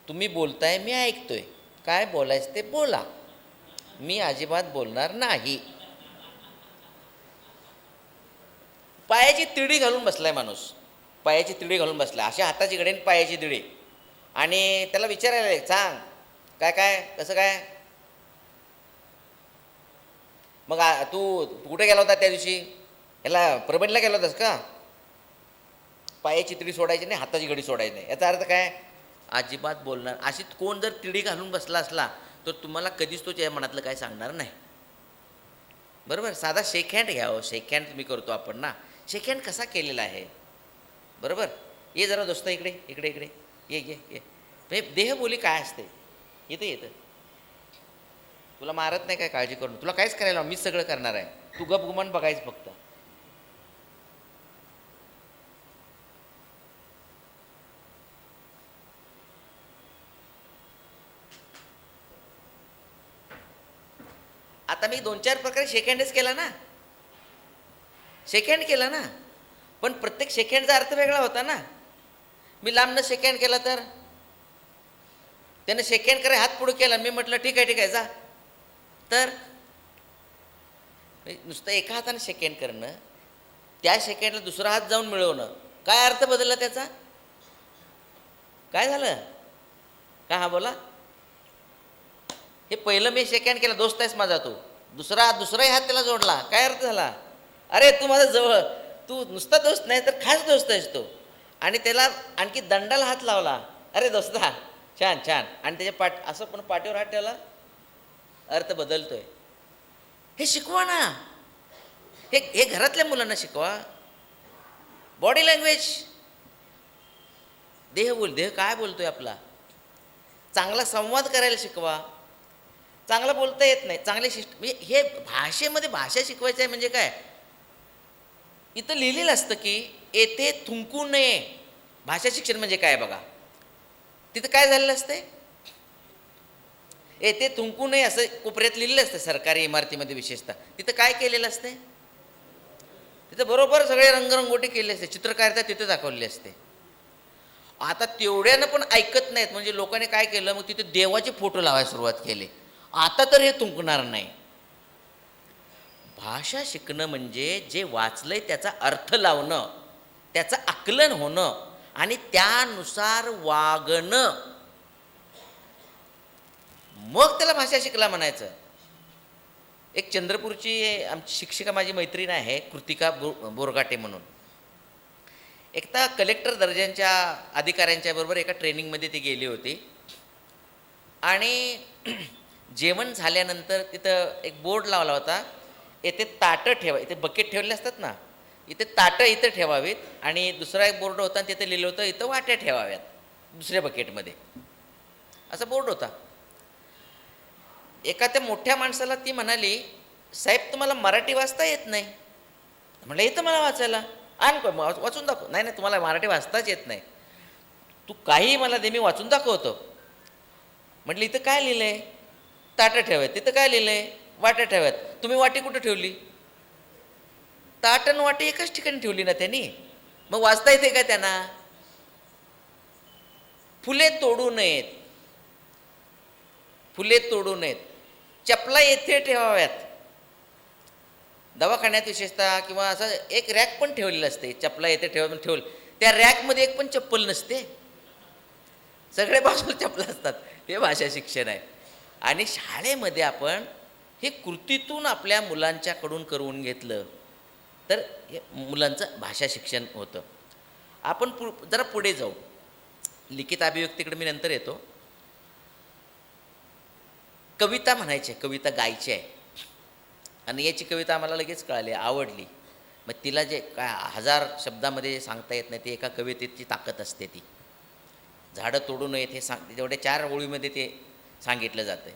तुम्ही बोलताय, मी ऐकतोय, काय बोलायचं ते बोला, मी अजिबात बोलणार नाही. पायाची तिडी घालून बसलाय माणूस, पायाची तिडी घालून बसला, अशा हाताची घडी आणि पायाची तिडी, आणि त्याला विचारायला सांग काय काय कसं काय. मग तू कुठे गेला होता त्या दिवशी, याला परभणीला गेला होतास का? पायाची तिडी सोडायची नाही, हाताची घडी सोडायची नाही. याचा अर्थ काय? अजिबात बोलणार. अशी कोण जर तिडी घालून बसला असला तर तुम्हाला कधीच तो त्या मनातलं काय सांगणार नाही, बरोबर. साधा शेक हँड घ्या हो, शेक हँड तुम्ही करतो आपण ना, शेक हँड कसा केलेला आहे, बरोबर. ये जरा दोस्त इकडे इकडे इकडे ये ये ये. म्हणजे देहबोली काय असते, येतं. तुला मारत नाही काय, काळजी करून, तुला काहीच करायला, मीच सगळं करणार आहे, तू गप गुमान बघायचं फक्त. आता मी 2-4 प्रकारे शेक हँडच केला ना, शेक हँड केला ना, पण प्रत्येक शेक हँडचा अर्थ वेगळा होता ना. मी लांबनं शेक हँड केला तर त्यानं शेक हँड करायला हात पुढे केला, मी म्हटलं ठीक आहे जा, तर नुसतं एका हाताने शेक हँड करणं, त्या शेक हँडला दुसरा हात जाऊन मिळवणं, काय अर्थ बदलला त्याचा? काय झालं का? हा बोला. हे पहिलं मी शेक हँड केला, दोस्त आहेस माझा तू, दुसराही हात त्याला जोडला, काय अर्थ झाला? अरे तू माझा जवळ, तू नुसता दोस्त नाही तर खास दोस्त आहेस तो. आणि त्याला आणखी दंडाला हात लावला, अरे दोस्ता छान छान, आणि त्याच्या असं पण पाठीवर हात ठेवला, अर्थ बदलतोय. हे शिकवा ना, हे घरातल्या मुलांना शिकवा. बॉडी लँग्वेज, देह काय बोलतोय आपला, चांगला संवाद करायला शिकवा. चांगलं बोलता येत नाही, चांगले म्हणजे हे भाषेमध्ये भाषा शिकवायचं आहे. म्हणजे काय, इथं लिहिलेलं असतं की येथे थुंकू नये. भाषा शिक्षण म्हणजे काय बघा, तिथं काय झालेलं असतंय, ते थुंकू नये असं कोपऱ्यात लिहिलेलं असतं सरकारी इमारतीमध्ये विशेषतः. तिथं काय केलेलं असते, तिथं बरोबर सगळे रंगरंगोटी केले असते, चित्रकारिता तिथे दाखवलेली असते. आता तेवढ्यानं पण ऐकत नाहीत, म्हणजे लोकांनी काय केलं, मग तिथे देवाचे फोटो लावायला सुरुवात केली. आता तर हे थुंकणार नाही. भाषा शिकणं म्हणजे जे वाचलंय त्याचा अर्थ लावणं, त्याचं आकलन होणं आणि त्यानुसार वागणं, मग त्याला भाषा शिकला म्हणायचं. एक चंद्रपूरची आमची शिक्षिका, माझी मैत्रीण आहे, कृतिका बोरगाटे म्हणून. एकदा कलेक्टर दर्जाच्या अधिकाऱ्यांच्या बरोबर एका ट्रेनिंगमध्ये ती गेली होती आणि जेवण झाल्यानंतर तिथं एक बोर्ड लावला होता, येथे ताटं ठेवा, इथे बकेट ठेवले असतात ना, इथे ताटं इथं ठेवावीत, आणि दुसरा एक बोर्ड होता आणि तिथे लिहिलं होतं इथं वाट्या ठेवाव्यात दुसऱ्या बकेटमध्ये, असा बोर्ड होता. एका त्या मोठ्या माणसाला ती म्हणाली, साहेब तुम्हाला मराठी वाचता येत नाही. म्हटलं येतं मला वाचायला, आण वाचून दाखव. नाही नाही, तुम्हाला मराठी वाचताच येत नाही, तू काही मला दे, मी वाचून दाखवतो. म्हटलं इथं काय लिहिलं आहे, ताटं ठेवायत. तिथं काय लिहिलं आहे, वाट्या ठेवायत. तुम्ही वाटी कुठं ठेवली, ताटण वाटी एकाच ठिकाणी ठेवली ना त्यांनी, मग वाचता येते का त्यांना. फुले तोडू नयेत, फुले तोडू नयेत, चपला येथे ठेवाव्यात. दवाखान्यात विशेषतः किंवा असं एक रॅक पण ठेवलेलं असते, चपला येथे ठेवलं, त्या रॅकमध्ये एक पण चप्पल नसते, सगळे बाजूला चपला असतात. हे भाषा शिक्षण आहे. आणि शाळेमध्ये आपण हे कृतीतून आपल्या मुलांच्याकडून करून घेतलं तर हे मुलांचं भाषा शिक्षण होतं. आपण जरा पुढे जाऊ, लिखित अभिव्यक्तीकडे मी नंतर येतो. कविता म्हणायची, कविता गायची आहे, आणि याची कविता आम्हाला लगेच कळाली, आवडली. मग तिला जे काय 1000 शब्दामध्ये सांगता येत नाही, ती एका कवितेची ताकद असते. ती झाडं तोडू नयेत हे तेवढे 4 ओळीमध्ये ते सांगितलं जातं.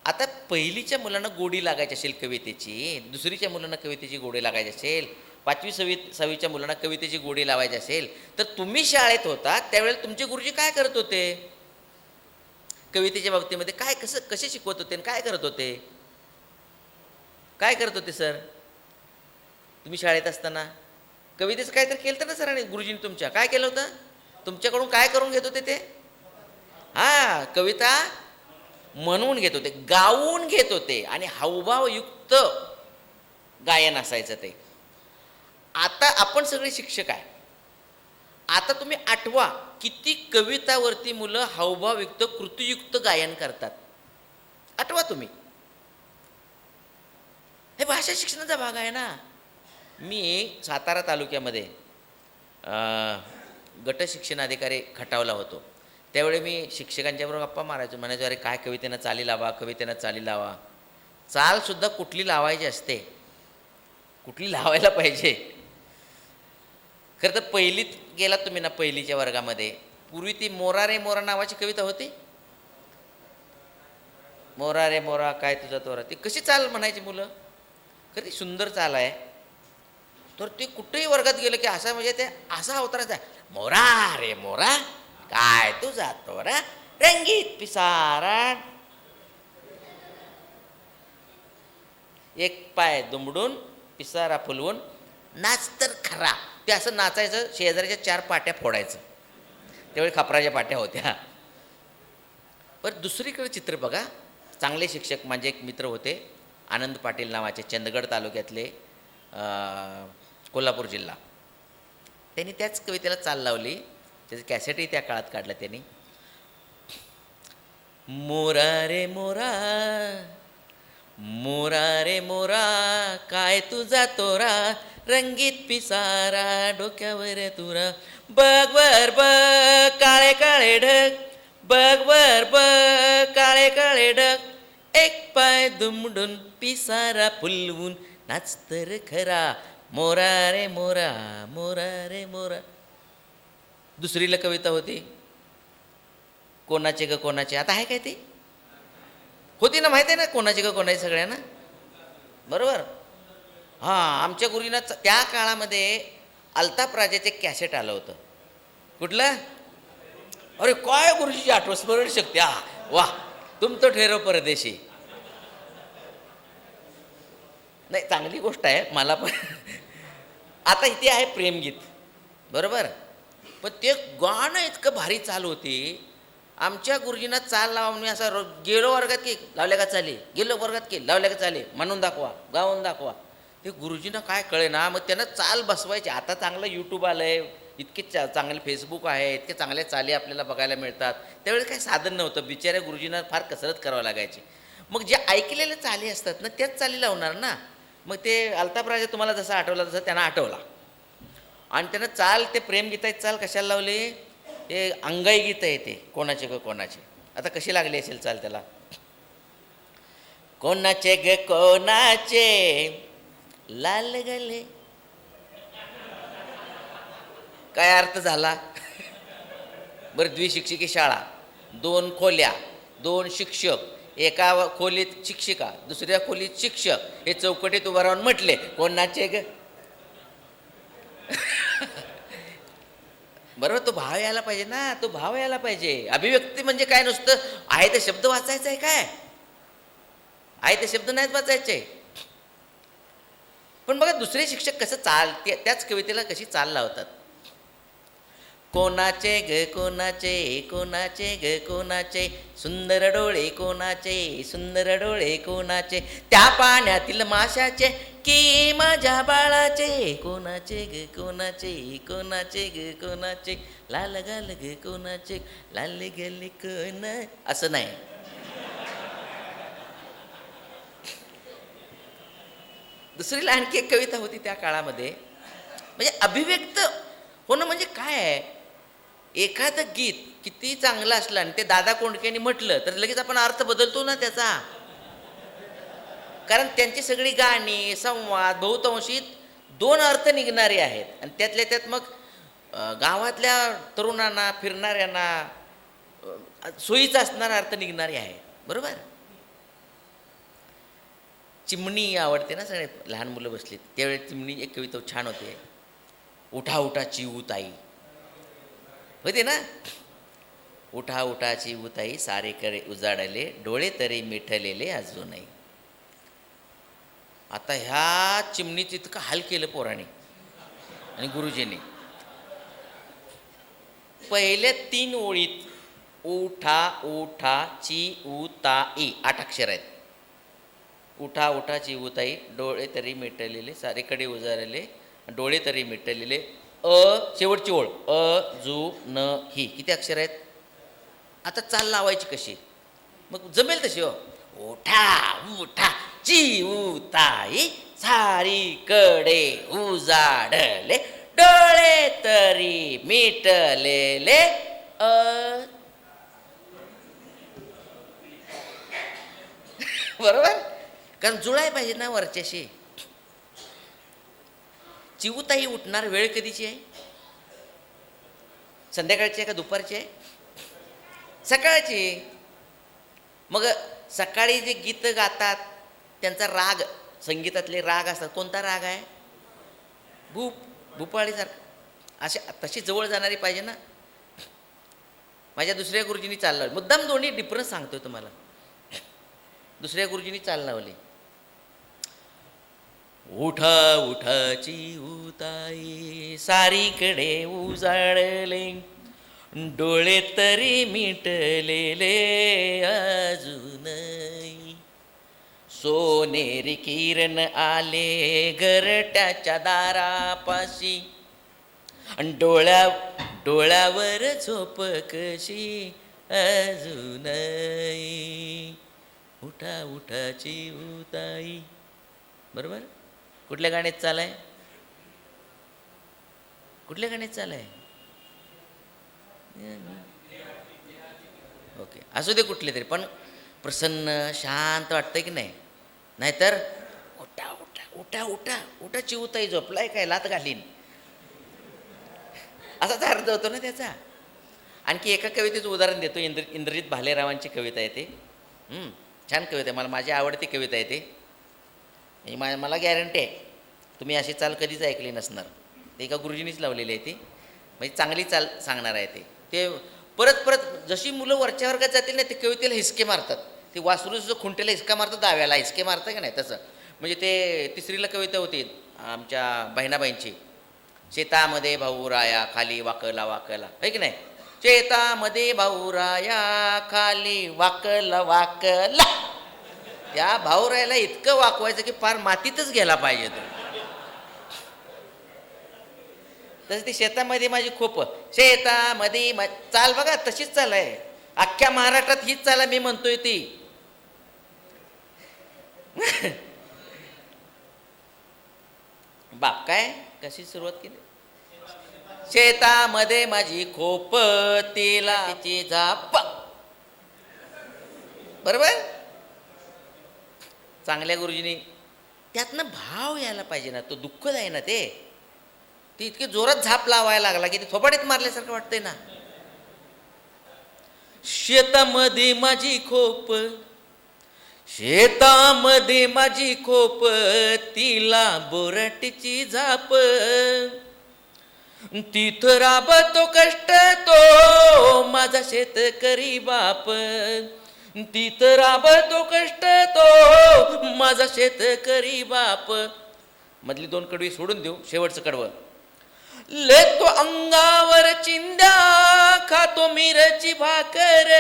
आता पहिलीच्या मुलांना गोडी लागायची असेल कवितेची, दुसरीच्या मुलांना कवितेची गोडी लागायची असेल, 5वी 6वीच्या मुलांना कवितेची गोडी लावायची असेल, तर तुम्ही शाळेत होता त्यावेळेला तुमचे गुरुजी काय करत होते, कवितेच्या बाबतीमध्ये काय कसे शिकवत होते आणि काय करत होते, काय करत होते सर. तुम्ही शाळेत असताना कवितेचं काय तर केलं तर ना सरांनी, गुरुजींनी तुमच्या काय केलं होतं, तुमच्याकडून काय करून घेत होते ते, हां कविता म्हणून घेत होते, गाऊन घेत होते, आणि हावभावयुक्त गायन असायचं ते. आता आपण सगळे शिक्षक आहे, आता तुम्ही आठवा किती कवितावरती मुलं हावभावयुक्त कृतीयुक्त गायन करतात, आठवा तुम्ही. हे भाषा शिक्षणाचा भाग आहे ना. मी सातारा तालुक्यामध्ये गट शिक्षण अधिकारी खटावला होतो, त्यावेळी मी शिक्षकांच्याबरोबर गप्पा मारायचो, म्हणायचो अरे काय कवितेनं चाली लावा, कवितेनं चाली लावा. चालसुद्धा कुठली लावायची असते, कुठली लावायला पाहिजे. खरं तर पहिलीत गेला तुम्ही ना, पहिलीच्या वर्गामध्ये पूर्वी ती मोरा रे मोरा नावाची कविता होती. मोरा रे मोरा काय तुझा तोरा, ती कशी चाल म्हणायची मुलं, खरी सुंदर चाल आहे. तर ते कुठेही वर्गात गेलं की असा, म्हणजे ते असा अवताराचा आहे, मोरा रे मोरा काय तुझा तोरा रंगीत पिसारा, एक पाय दुमडून पिसारा फुलवून नाच तर खरा. ते असं नाचायचं, शेजाऱ्याच्या 4 पाट्या फोडायचं, त्यावेळी खपराच्या पाट्या होत्या. पण दुसरीकडे चित्र बघा, चांगले शिक्षक माझे एक मित्र होते, आनंद पाटील नावाचे, चंदगड तालुक्यातले, कोल्हापूर जिल्हा. त्यांनी त्याच कवितेला चाल लावली, त्याचं कॅसेटही त्या काळात काढलं त्यांनी. मोरा रे मोरा, मोरा रे मोरा काय तुझा तोरा रंगीत पिसारा डोक्यावर तुरा, बघ वर बघ काळे काळे ढग, बघ वर बघ काळे काळे ढग, एक पाय दुमडून पिसारा फुलवून नाच तर खरा, मोरा रे मोरा, मोरा रे मोरा. दुसरीला कविता होती, कोणाचे ग कोणाचे, आता आहे काय ती होती ना, माहिती आहे ना कोणाचे ग कोणाचे सगळ्यांना, बरोबर. हां, आमच्या गुरुजींना त्या काळामध्ये अल्ताफ राजाचे कॅसेट आलं होतं. कुठलं, अरे काय गुरुजीची आठवण स्मरण शक्ती, वाह, तुम तो ठेरो परदेशी. नाही, चांगली गोष्ट आहे. मला पण आता इथे आहे प्रेमगीत, बरोबर. पण ते गाणं इतकं भारी चालू होते. आमच्या गुरुजींना चाल लावा मी असा गेलो वर्गात की लावल्या का चाले, गेलो वर्गात की लावल्या का चाले, म्हणून दाखवा, गाऊन दाखवा. ते गुरुजींना काय कळे ना, मग त्यांना चाल बसवायची. आता चांगलं यूट्यूब आलं आहे, इतके चांगले फेसबुक आहे, इतके चांगले चाली आपल्याला बघायला मिळतात. त्यावेळी काही साधन नव्हतं, बिचाऱ्या गुरुजींना फार कसरत करावं लागायची. मग जे ऐकलेले चाली असतात ना, त्याच चाली लावणार ना. मग ते अल्ताफ राजा तुम्हाला जसं आठवला तसं त्यांना आठवला, आणि त्यानं चाल, ते प्रेमगीताची चाल कशाला लावली, हे अंगाई गीत आहे ते, कोणाचे ग कोणाचे. आता कशी लागली असेल चाल त्याला. कोणाचे ग कोणाचे लाल गले, काय अर्थ झाला बरं. द्विशिक्षिकी शाळा, 2 खोल्या, 2 शिक्षक, एका खोलीत शिक्षिका, दुसऱ्या खोलीत शिक्षक, हे चौकटीत उभं राहून म्हटले कोणाचे ग. बरोबर, तो भाव यायला पाहिजे ना, तो भाव यायला पाहिजे. अभिव्यक्ती म्हणजे काय, नुसतं आहे ते शब्द वाचायचं आहे काय, आहे ते शब्द नाहीच वाचायचे. पण बघा दुसरे शिक्षक कसं चाल, त्याच कवितेला कशी चाल लावतात. कोणाचे ग कोणाचे, कोणाचे ग कोणाचे, सुंदर डोळे कोणाचे, सुंदर डोळे कोणाचे, त्या पाण्यातील माशाचे की माझ्या बाळाचे, कोणाचे ग कोणाचे, कोणाचे ग कोणाचे, लाल गाल ग कोणाचे, लाल गल कोण. असं नाही. दुसरीला आणखी एक कविता होती त्या काळामध्ये. म्हणजे अभिव्यक्त होणं म्हणजे काय आहे. एखादं गीत किती चांगलं असलं आणि ते दादा कोंडकेंनी म्हटलं तर लगेच आपण अर्थ बदलतो ना त्याचा. कारण त्यांची सगळी गाणी, संवाद बहुतांशी 2 अर्थ निघणारे आहेत, आणि त्यातल्या त्यात मग गावातल्या तरुणांना, फिरणाऱ्यांना सोयीचा असणारा अर्थ निघणारे आहे, बरोबर. चिमणी आवडते ना, सगळे लहान मुलं बसलीत त्यावेळी चिमणी एक कविता छान होते. उठा उठा चिऊताई होते ना. उठा उठा चिऊताई सारे करे उजाडले, डोळे तरी मिठलेले अजूनही. आता ह्या चिमणीचं इतकं हाल केलं पोराने आणि गुरुजींनी. पहिल्या 3 ओळीत उठा उठा चिऊताई 8 अक्षर आहेत. उठा उठा चिऊताई, डोळे तरी मिटलेले, सारेकडे उजारले, डोळे तरी मिटलेले. शेवटची ओळ अजूनही किती अक्षर आहेत. आता चाल लावायची कशी, मग जमेल तशी. उठा उठा चिऊताई, सारीकडे उजाडले, डोळे तरी मिटलेले. बरोबर, कारण जुळाय पाहिजे ना वरच्याशी. चिऊताई उठणार वेळ कधीची आहे, संध्याकाळची आहे का दुपारची आहे, सकाळची. मग सकाळी जे गीत गातात त्यांचा राग, संगीतातले राग असतात. कोणता राग आहे, भूपाळीसारखा. असे तशी जवळ जाणारी पाहिजे ना. माझ्या दुसऱ्या गुरुजींनी चाल लावली, मुद्दाम दोन्ही डिफरन्स सांगतोय तुम्हाला. दुसऱ्या गुरुजींनी चाल लावली. उठा उठा चिऊताई, सारीकडे उजाडले, डोळे तरी मिटलेले अजूनही. सोनेरी किरण आले घरट्याच्या दारापाशी, डोळ्यावर झोप कशी अजूनही. उठा उठा चिऊताई. बरोबर. कुठल्या गाण्यात चाल आहे, कुठल्या गाण्यात चाल आहे. ओके, असू दे कुठले तरी, पण प्रसन्न शांत वाटतंय की नाही. नाहीतर उठा उठा उठा उठा उठा चिऊताई, झोपलाय काय, लात घालीन, असाच अर्थ होतो ना त्याचा. आणखी एका कवितेचं उदाहरण देतो. इंद्रजित भालेरावांची कविता आहे ते. छान कविता आहे, मला माझी आवडती कविता आहे ते. मला गॅरंटी आहे तुम्ही अशी चाल कधीच ऐकली नसणार. ते एका गुरुजींनीच लावलेली आहे ती. म्हणजे चांगली चाल सांगणार आहे ते. परत परत जशी मुलं वरच्या वर्गात जातील ना, ते कवितेला हिसके मारतात. ते वासरू जसं खुंटेला हिसका मारतात, डाव्याला हिसके मारतं का नाही तसं. म्हणजे ते तिसरीला कविता होती आमच्या बहिणाबाईंची, शेतामध्ये भाऊराया खाली वाकला वाकला, आहे की नाही. शेतामध्ये भाऊराया खाली वाकला वाकला. त्या भाऊरायाला इतकं वाकवायचं की फार मातीतच गेला पाहिजे तो. तसं ती शेतामध्ये माझी खोप, शेतामध्ये चाल बघा तशीच चाल आहे. अख्ख्या महाराष्ट्रात हीच चाल मी म्हणतोय ती. बाप काय कशी सुरुवात केली. शेतामध्ये माझी खोप तिला तिची झाप. बरोबर. चांगल्या गुरुजींनी त्यातनं भाव यायला पाहिजे ना, तो दुःखद आहे ना ते इतके जोरात झाप लावायला लागला की ते थोबाडीत मारल्यासारखं वाटतंय ना. शेतामध्ये माझी खोप, शेतामध्ये माझी खोप तिला बोराटीची झाप. तिथं राबतो कष्ट तो माझा शेतकरी बाप. तिथं राबतो कष्ट तो माझा शेतकरी बाप. मधली दोन कडवी सोडून देऊ, शेवटचं कडवं. लेतो अंगावर चिंध्या खातो मिरची भाकर.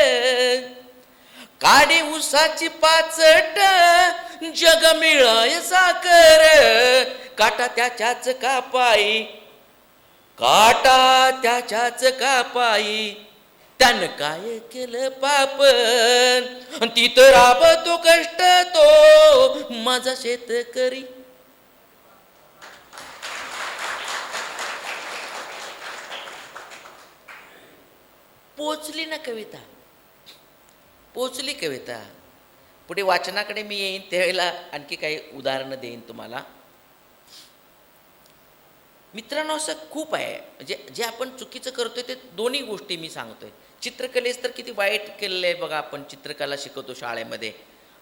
काडी उसाची पाचट जग मिळाय साकर. काटा त्याच्याच कापाई, काटा त्याच्याच कापाई. त्यानं काय केलं पाप. तिथं राबतो कष्ट तो माझा शेतकरी. पोचली ना कविता, पोचली कविता. पुढे वाचनाकडे मी येईन त्यावेळेला आणखी काही उदाहरणं देईन तुम्हाला. मित्रांनो असं खूप आहे, म्हणजे जे आपण चुकीचं करतोय ते दोन्ही गोष्टी मी सांगतोय. चित्रकलेस तर किती वाईट केलेलं आहे बघा. आपण चित्रकला शिकवतो शाळेमध्ये.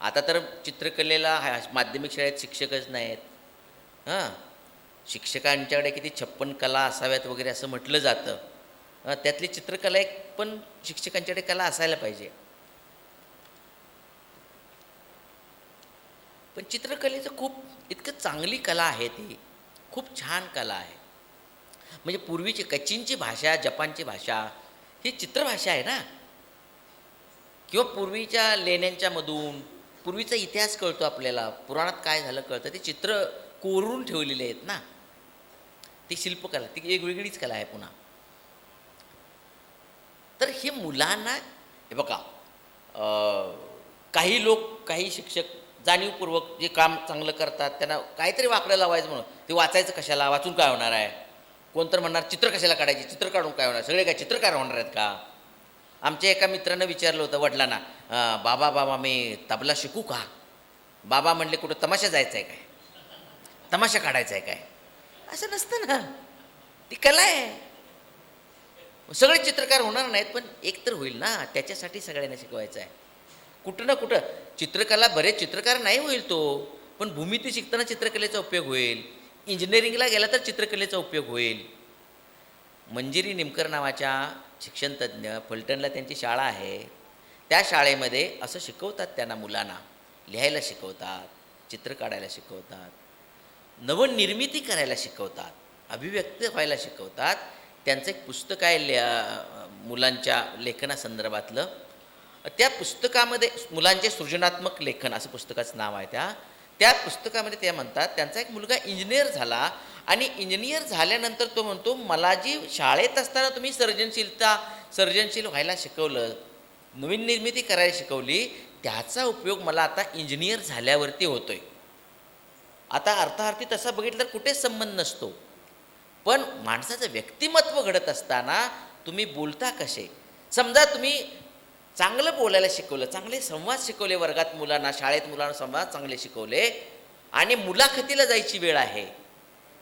आता तर चित्रकलेला माध्यमिक शाळेत शिक्षकच नाहीत. हां, शिक्षकांच्याकडे किती 56 कला असाव्यात वगैरे असं म्हटलं जातं. त्यातली चित्रकला एक पण शिक्षकांच्याकडे कला असायला पाहिजे. पण चित्रकलेचं खूप इतकं चांगली कला आहे, ती खूप छान कला आहे. म्हणजे पूर्वीची कचिनची भाषा, जपानची भाषा ही चित्रभाषा आहे ना. किंवा पूर्वीच्या लेण्यांच्या मधून पूर्वीचा इतिहास कळतो आपल्याला, पुराणात काय झालं कळतं. ते चित्र कोरून ठेवलेले आहेत ना. ती शिल्पकला, ती एक वेगळीच कला आहे पुन्हा. तर हे मुलांना, हे बघा, काही लोक, काही शिक्षक जाणीवपूर्वक जे काम चांगलं करतात त्यांना काहीतरी वाकडं लावायचं म्हणून. ते वाचायचं कशाला, वाचून काय होणार आहे. कोणतर म्हणणार चित्र कशाला काढायची, चित्र काढून काय होणार, सगळे काय चित्रकार होणार आहेत का. आमच्या एका मित्रानं विचारलं होतं वडिलांना, बाबा बाबा मी तबला शिकू का. बाबा म्हणले कुठं तमाशा जायचं आहे काय, तमाशा काढायचा आहे काय. असं नसतं ना, ती कला आहे. सगळे चित्रकार होणार नाहीत पण एक तर होईल ना, त्याच्यासाठी सगळ्यांना शिकवायचं आहे. कुठं ना कुठं चित्रकला, बरेच चित्रकार नाही होईल तो, पण भूमिती शिकताना चित्रकलेचा उपयोग होईल. इंजिनिअरिंगला गेला तर चित्रकलेचा उपयोग होईल. मंजिरी निमकर नावाच्या शिक्षणतज्ञ, फलटणला त्यांची शाळा आहे. त्या शाळेमध्ये असं शिकवतात त्यांना, मुलांना लिहायला शिकवतात, चित्र काढायला शिकवतात, नवनिर्मिती करायला शिकवतात, अभिव्यक्त व्हायला शिकवतात. त्यांचं एक पुस्तक आहे मुलांच्या लेखनासंदर्भातलं. त्या पुस्तकामध्ये मुलांचे सृजनात्मक लेखन असं पुस्तकाचं नाव आहे. त्या पुस्तकामध्ये ते म्हणतात, त्यांचा एक मुलगा इंजिनियर झाला आणि इंजिनियर झाल्यानंतर तो म्हणतो, मला जी शाळेत असताना तुम्ही सर्जनशील व्हायला शिकवलं, नवीन निर्मिती करायला शिकवली, त्याचा उपयोग मला आता इंजिनियर झाल्यावरती होतोय. आता अर्थार्थी तसा बघितलं तर कुठेच संबंध नसतो, पण माणसाचं व्यक्तिमत्व घडत असताना तुम्ही बोलता कसे. समजा तुम्ही चांगलं बोलायला शिकवलं, चांगले संवाद शिकवले वर्गात मुलांना, शाळेत मुलांना संवाद चांगले शिकवले, आणि मुलाखतीला जायची वेळ आहे,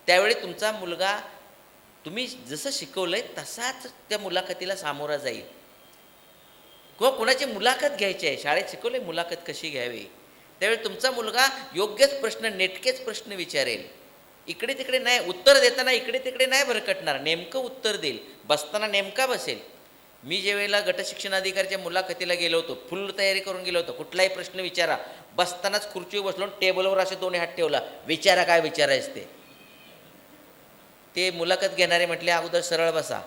त्यावेळी तुमचा मुलगा तुम्ही जसं शिकवलंय तसाच त्या मुलाखतीला सामोरा जाईल. किंवा कोणाची मुलाखत घ्यायची आहे, शाळेत शिकवले मुलाखत कशी घ्यावी, त्यावेळी तुमचा मुलगा योग्यच प्रश्न, नेटकेच प्रश्न विचारेल. इकडे तिकडे नाही, उत्तर देताना इकडे तिकडे नाही भरकटणार, नेमकं उत्तर देईल, बसताना नेमका बसेल. मी जे वेळेला गटशिक्षणाधिकाऱ्याच्या मुलाखतीला गेलो होतो, फुल तयारी करून गेलो होतो, कुठलाही प्रश्न विचारा, बसतानाच खुर्चीवर बसलो, टेबलवर असे दोन्ही हात ठेवला, विचारा काय विचारायचं ते मुलाखत घेणारे म्हटले अगोदर सरळ बसा.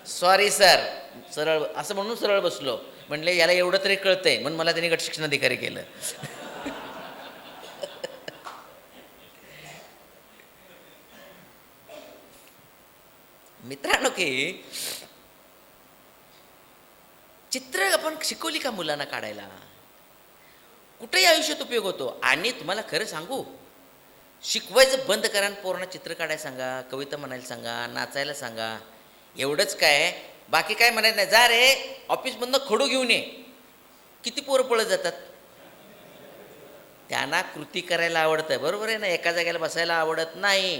सॉरी सर, सरळ असं म्हणून सरळ बसलो. म्हणले याला एवढं तरी कळतंय, म्हणून मला त्यांनी गटशिक्षणाधिकारी केलं. मित्रांनो, की चित्र आपण शिकवली का मुलांना काढायला, कुठेही आयुष्यात उपयोग होतो. आणि तुम्हाला खरं सांगू, शिकवायचं बंद करा आणि पोरांना चित्र काढायला सांगा, कविता म्हणायला सांगा, नाचायला सांगा. एवढंच काय, बाकी काय म्हणायचं नाही. जा रे ऑफिसमधनं खडू घेऊन ये. किती पोरं पळत जातात. त्यांना कृती करायला आवडतं, बरोबर आहे ना. एका जागेला बसायला आवडत नाही.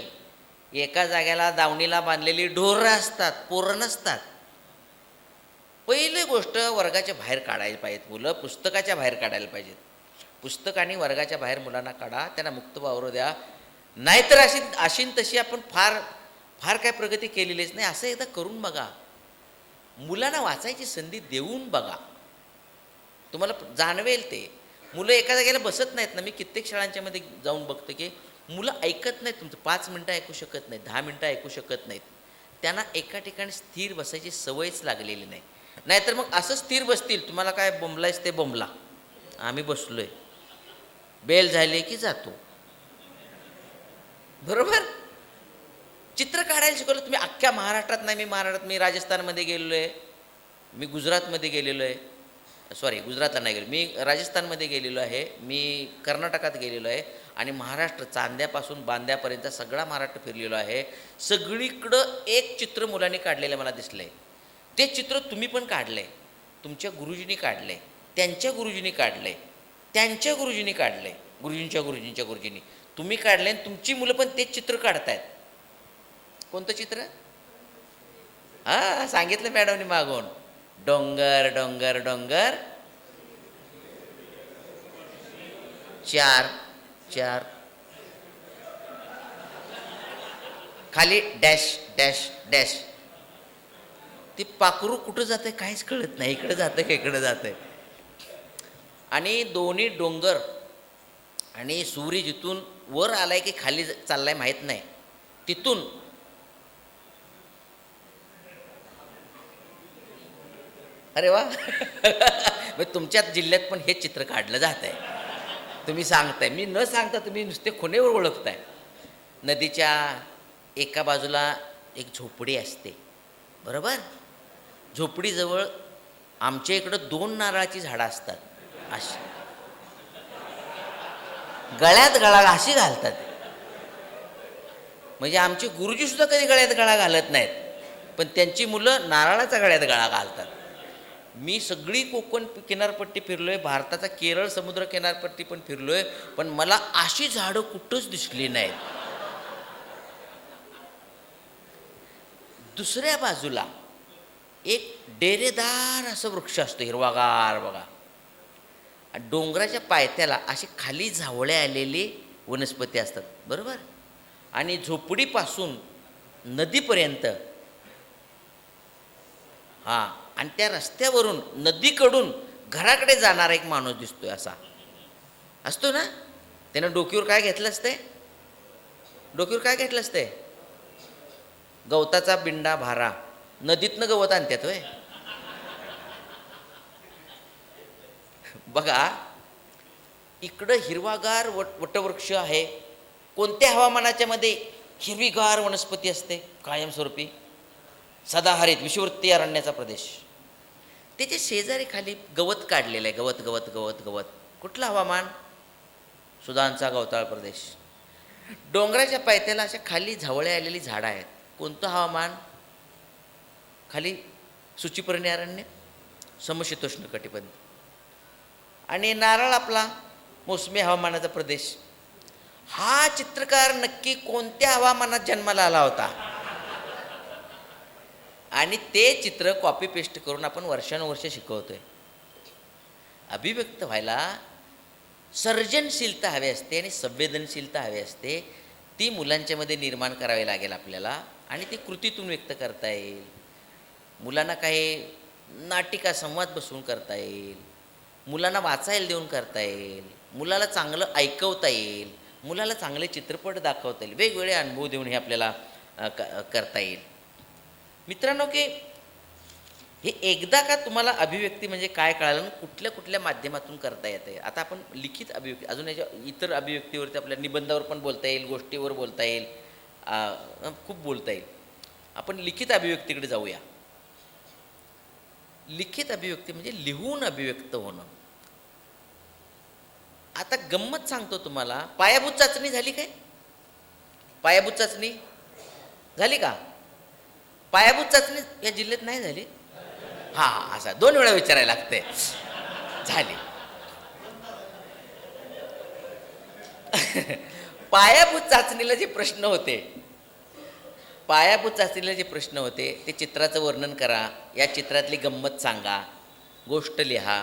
एका जागेला दावणीला बांधलेली ढोरं असतात, पोरं नसतात. पहिली गोष्ट वर्गाच्या बाहेर काढायला पाहिजेत मुलं, पुस्तकाच्या बाहेर काढायला पाहिजेत. पुस्तक आणि वर्गाच्या बाहेर मुलांना काढा, त्यांना मुक्त वावरू द्या. नाहीतर अशी तशी आपण फार फार काय प्रगती केलेलीच नाही. असं एकदा करून बघा, मुलांना वाचायची संधी देऊन बघा, तुम्हाला जाणवेल. ते मुलं एका जागेला बसत नाहीत ना. मी कित्येक शाळांच्यामध्ये जाऊन बघतो की मुलं ऐकत नाहीत तुमचं. 5 मिनटं ऐकू शकत नाहीत, 10 मिनटं ऐकू शकत नाहीत. त्यांना एका ठिकाणी स्थिर बसायची सवयच लागलेली नाही. नाहीतर मग असं स्थिर बसतील, तुम्हाला काय बोंबलायच ते बोंबला, आम्ही बसलोय, बेल झाली की जातो. बरोबर. चित्र काढायला शिकवलं तुम्ही अख्ख्या महाराष्ट्रात नाही. मी राजस्थानमध्ये गेलेलो आहे, मी गुजरातमध्ये गेलेलो आहे, सॉरी गुजरातला नाही गेलो, मी राजस्थानमध्ये गेलेलो आहे, मी कर्नाटकात गेलेलो आहे आणि महाराष्ट्र चांद्यापासून बांद्यापर्यंत सगळा महाराष्ट्र फिरलेलो आहे. सगळीकडं एक चित्र मुलांनी काढलेलं मला दिसलं आहे. ते चित्र तुम्ही पण काढलं आहे, तुमच्या गुरुजींनी काढलं आहे, त्यांच्या गुरुजींनी काढलं आहे, त्यांच्या गुरुजींनी काढलं आहे, गुरुजींच्या गुरुजींनी तुम्ही काढलं आहे. तुमची मुलं पण तेच चित्र काढतायत. कोणतं चित्र? हां, सांगितलं मॅडमनी मागून. डोंगर डोंगर डोंगर, 4 4 खाली डॅश डॅश डॅश. ते पाखरू कुठं जातंय काहीच कळत नाही, इकडं जातंय का इकडं जातंय. आणि दोन्ही डोंगर आणि सूर्य जिथून वर आलाय की खाली चाललाय माहीत नाही, तिथून अरे वा. मग तुमच्याच जिल्ह्यात पण हे चित्र काढलं जात आहे. तुम्ही सांगताय, मी न सांगता तुम्ही नुसते खुणेवर ओळखताय. नदीच्या एका बाजूला एक झोपडी असते, बरोबर. झोपडीजवळ आमच्या इकडं 2 नारळाची झाडं असतात. अशी गळ्यात गळा अशी घालतात. म्हणजे आमचे गुरुजीसुद्धा कधी गळ्यात गळा घालत नाहीत, पण त्यांची मुलं नारळाचा गळ्यात गळा घालतात. मी सगळी कोकण किनारपट्टी फिरलो आहे, भारताचा केरळ समुद्र किनारपट्टी पण फिरलो आहे, पण मला अशी झाडं कुठंच दिसली नाहीत. दुसऱ्या बाजूला एक डेरेदार असं वृक्ष असतो, हिरवागार बघा. डोंगराच्या पायथ्याला अशी खाली झावळे आलेली वनस्पती असतात, बरोबर. आणि झोपडीपासून नदीपर्यंत, हां, आणि त्या रस्त्यावरून नदीकडून घराकडे जाणारा एक माणूस दिसतोय, असा असतो ना. त्यानं डोक्यावर काय घेतलं असते, डोक्यावर काय घेतलं असते, गवताचा बिंडा भारा. नदीतनं गवत आणतात होय. बघा, इकडं हिरवागार वटवृक्ष आहे. कोणत्या हवामानाच्या मध्ये हिरवीगार वनस्पती असते कायमस्वरूपी, सदाहरित विषुववृत्तीय अरण्याचा प्रदेश. त्याच्या शेजारी खाली गवत काढलेलं आहे, गवत गवत गवत गवत. कुठलं हवामान? सुदानचा गवताळ प्रदेश. डोंगराच्या पायथ्याला अशा खाली झवळे आलेली झाडं आहेत. कोणतं हवामान? खाली सूचीपर्णी अरण्य, समशीतोष्ण कटिबंध. आणि नारळ आपला मोसमी हवामानाचा प्रदेश. हा चित्रकार नक्की कोणत्या हवामानात जन्माला आला होता? आणि ते चित्र कॉपी पेस्ट करून आपण वर्षानुवर्ष शिकवतोय. अभिव्यक्त व्हायला सर्जनशीलता हवी असते आणि संवेदनशीलता हवी असते. ती मुलांच्यामध्ये निर्माण करावी लागेल आपल्याला आणि ती कृतीतून व्यक्त करता येईल. मुलांना काही नाटिका संवाद बसवून करता येईल, मुलांना वाचायला देऊन करता येईल, मुलाला चांगलं ऐकवता येईल, मुलाला चांगले चित्रपट दाखवता येईल, वेगवेगळे अनुभव देऊन हे आपल्याला करता येईल. मित्रांनो, की हे एकदा का तुम्हाला अभिव्यक्ती म्हणजे काय कळालं आणि कुठल्या कुठल्या माध्यमातून करता येते. आता आपण लिखित अभिव्यक्ती, अजून याच्या इतर अभिव्यक्तीवरती आपल्या निबंधावर पण बोलता येईल, गोष्टीवर बोलता येईल, खूप बोलता येईल. आपण लिखित अभिव्यक्तीकडे जाऊया. लिखित अभिव्यक्ती म्हणजे लिहून अभिव्यक्त होणं. आता गंमत सांगतो तुम्हाला, पायाभूत चाचणी झाली काय? पायाभूत चाचणी झाली का? पायाभूत चाचणी या जिल्ह्यात नाही झाली? हां, असा 2 वेळा विचारायला लागते. झाली. पायाभूत चाचणीला जे प्रश्न होते, पायाभूत चाचणीला जे प्रश्न होते ते चित्राचं वर्णन करा, या चित्रातली गंमत सांगा, गोष्ट लिहा,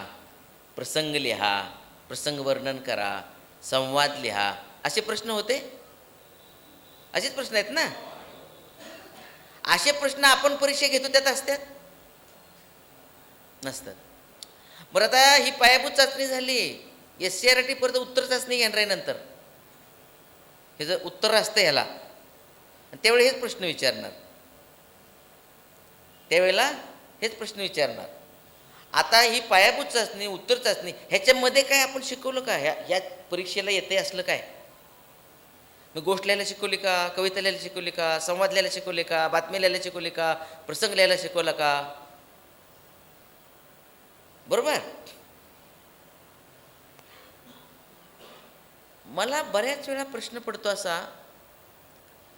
प्रसंग लिहा, प्रसंग वर्णन करा, संवाद लिहा, असे प्रश्न होते. असेच प्रश्न आहेत ना? असे प्रश्न आपण परीक्षा घेतो त्यात असतात? नसतात. बरं, आता ही पायाभूत चाचणी झाली, SCRT परत उत्तर चाचणी घेणार आहे नंतर. हे जर उत्तर असतं ह्याला, त्यावेळी हेच प्रश्न विचारणार, त्यावेळेला हेच प्रश्न विचारणार. आता ही पायाभूत चाचणी, उत्तर चाचणी, ह्याच्यामध्ये काय आपण शिकवलं का? ह्या परीक्षेला येते असलं काय? मग गोष्ट लिहायला शिकवली का? कविता लिहायला शिकवली का? संवाद लिहायला शिकवले का? बातमी लिहायला शिकवली का? प्रसंग लिहायला शिकवला का? बरोबर. मला बऱ्याच वेळा प्रश्न पडतो असा,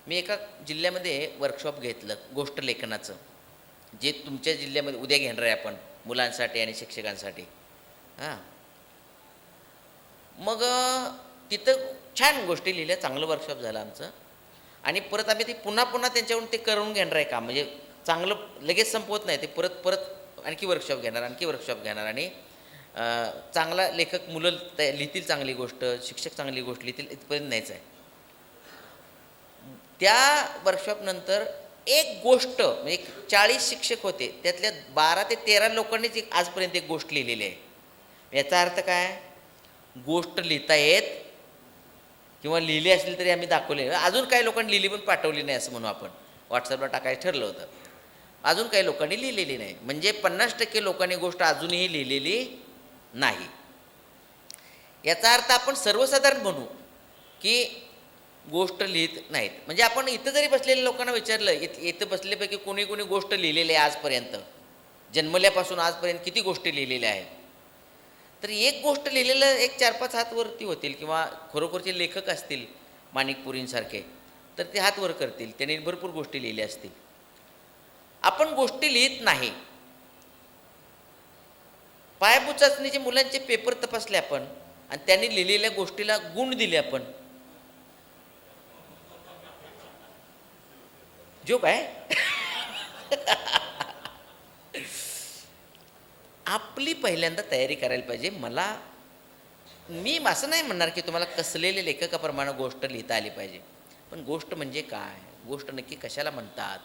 मी एका जिल्ह्यामध्ये वर्कशॉप घेतलं गोष्ट लेखनाचं, जे तुमच्या जिल्ह्यामध्ये उद्या घेणार आहे आपण मुलांसाठी आणि शिक्षकांसाठी. हां, मग तिथं छान गोष्टी लिहिल्या, चांगलं वर्कशॉप झालं आमचं. आणि परत आम्ही ते पुन्हा पुन्हा त्यांच्याकडून ते करून घेणार आहे काम, म्हणजे चांगलं लगेच संपवत नाही ते, परत परत आणखी वर्कशॉप घेणार, आणखी वर्कशॉप घेणार. आणि चांगला लेखक मुलं लिहितील चांगली गोष्ट, शिक्षक चांगली गोष्ट लिहितील, इथपर्यंत न्यायचं आहे. त्या वर्कशॉपनंतर एक गोष्ट, म्हणजे 40 शिक्षक होते, त्यातल्या 12 ते 13 लोकांनीच आजपर्यंत एक गोष्ट लिहिलेली आहे. याचा अर्थ काय? गोष्ट लिहिता येत, किंवा लिहिली असली तरी आम्ही दाखवले. अजून काही लोकांनी लिहिली पण पाठवली नाही असं म्हणू आपण, व्हॉट्सअपला टाकायचं ठरलं होतं. अजून काही लोकांनी लिहिलेली नाही, म्हणजे 50% लोकांनी गोष्ट अजूनही लिहिलेली नाही. याचा अर्थ आपण सर्वसाधारण म्हणू की गोष्ट लिहित नाहीत. म्हणजे आपण इथं जरी बसलेल्या लोकांना विचारलं, इथं बसलेपैकी कोणी कोणी गोष्ट लिहिलेली आहे आजपर्यंत, जन्मल्यापासून आजपर्यंत किती गोष्टी लिहिलेल्या आहेत, तर एक गोष्ट लिहिलेलं एक 4-5 हात वरती होतील, किंवा खरोखरचे लेखक असतील माणिकपुरींसारखे तर ते हात वर करतील, त्यांनी भरपूर गोष्टी लिहिल्या असतील. आपण गोष्टी लिहित नाही. पायाभूत चाचणीचे मुलांचे पेपर तपासले आपण आणि त्यांनी लिहिलेल्या गोष्टीला गुण दिले आपण. जो काय आपली पहिल्यांदा तयारी करायला पाहिजे. मी असं नाही म्हणणार की तुम्हाला कसलेले लेखकाप्रमाणे गोष्ट लिहिता आली पाहिजे, पण गोष्ट म्हणजे काय, गोष्ट नक्की कशाला म्हणतात,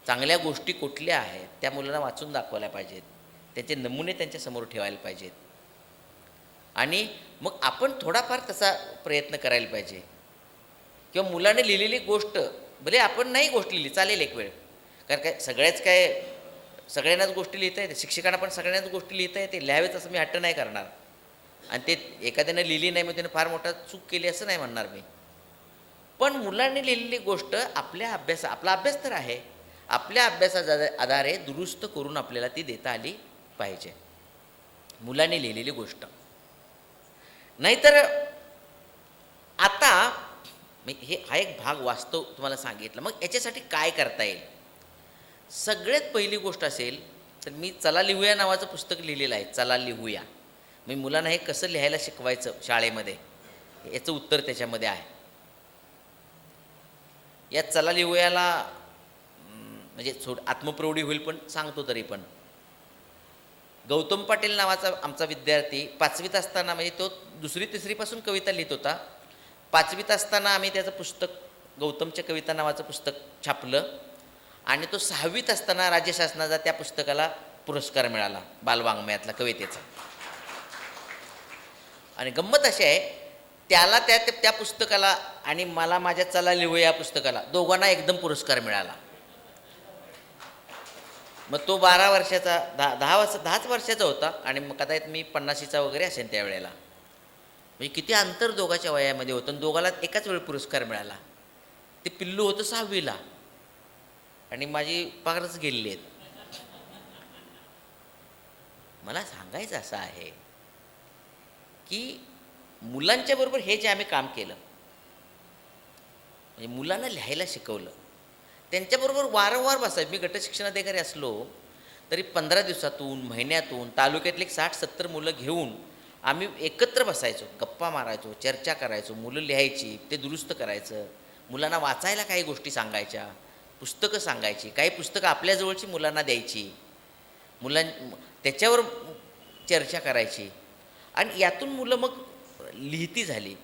चांगल्या गोष्टी कुठल्या आहेत त्या मुलांना वाचून दाखवायला पाहिजेत, त्याचे नमुने त्यांच्यासमोर ठेवायला पाहिजेत. आणि मग आपण थोडाफार तसा प्रयत्न करायला पाहिजे. किंवा मुलाने लिहिलेली गोष्ट, भले आपण नाही गोष्ट लिहिली चालेल एक वेळ, कारण सगळ्यांनाच गोष्टी लिहिता येते, शिक्षकांना पण सगळ्यांनाच गोष्टी लिहिता येते, लिहावेच असं मी हट्ट नाही करणार. आणि ते एखाद्यानं लिहिली नाही मग त्यानं फार मोठा चूक केली असं नाही म्हणणार मी. पण मुलांनी लिहिलेली गोष्ट आपला अभ्यास तर आहे, आपल्या अभ्यासाच्या आधारे दुरुस्त करून आपल्याला ती देता आली पाहिजे, मुलांनी लिहिलेली गोष्ट. नाहीतर आता हा एक भाग वास्तव तुम्हाला सांगितलं. मग याच्यासाठी काय करता येईल? सगळ्यात पहिली गोष्ट असेल तर मी चला लिहूया नावाचं पुस्तक लिहिलेलं आहे. चला लिहूया, मी मुलांना हे कसं लिहायला शिकवायचं शाळेमध्ये, याचं उत्तर त्याच्यामध्ये आहे. या चला लिहूयाला म्हणजे आत्मप्रौढी होईल पण सांगतो तरी पण, गौतम पाटील नावाचा आमचा विद्यार्थी 5वीत असताना, म्हणजे तो 2री 3रीपासून कविता लिहित होता. 5वीत असताना आम्ही त्याचं पुस्तक गौतमच्या कविता नावाचं पुस्तक छापलं आणि तो 6वीत असताना राज्य शासनाचा त्या पुस्तकाला पुरस्कार मिळाला बालवाङ्मयातला कवितेचा. आणि गंमत अशी आहे, त्याला त्या पुस्तकाला आणि मला माझ्या चला लिहू या पुस्तकाला दोघांना एकदम पुरस्कार मिळाला. मग तो 12 वर्षाचा 10च वर्षाचा होता आणि मग कदाचित मी 50शीचा वगैरे असेल त्यावेळेला. म्हणजे किती अंतर दोघांच्या वयामध्ये होतं आणि दोघाला एकाच वेळी पुरस्कार मिळाला. ते पिल्लू होतं 6वीला आणि माझी पारच गेलेली आहेत. मला सांगायचं असं आहे की मुलांच्या बरोबर हे जे आम्ही काम केलं, म्हणजे मुलांना लिहायला शिकवलं, त्यांच्याबरोबर वारंवार बसायचं. मी गटशिक्षणाधिकारी असलो तरी 15 दिवसातून, महिन्यातून तालुक्यातली 60-70 मुलं घेऊन आम्ही एकत्र बसायचो, गप्पा मारायचो, चर्चा करायचो, मुलं लिहायची, ते दुरुस्त करायचं, मुलांना वाचायला काही गोष्टी सांगायच्या, पुस्तकं सांगायची, काही पुस्तकं आपल्याजवळची मुलांना द्यायची, त्याच्यावर चर्चा करायची आणि यातून मुलं मग लिहिती झाली.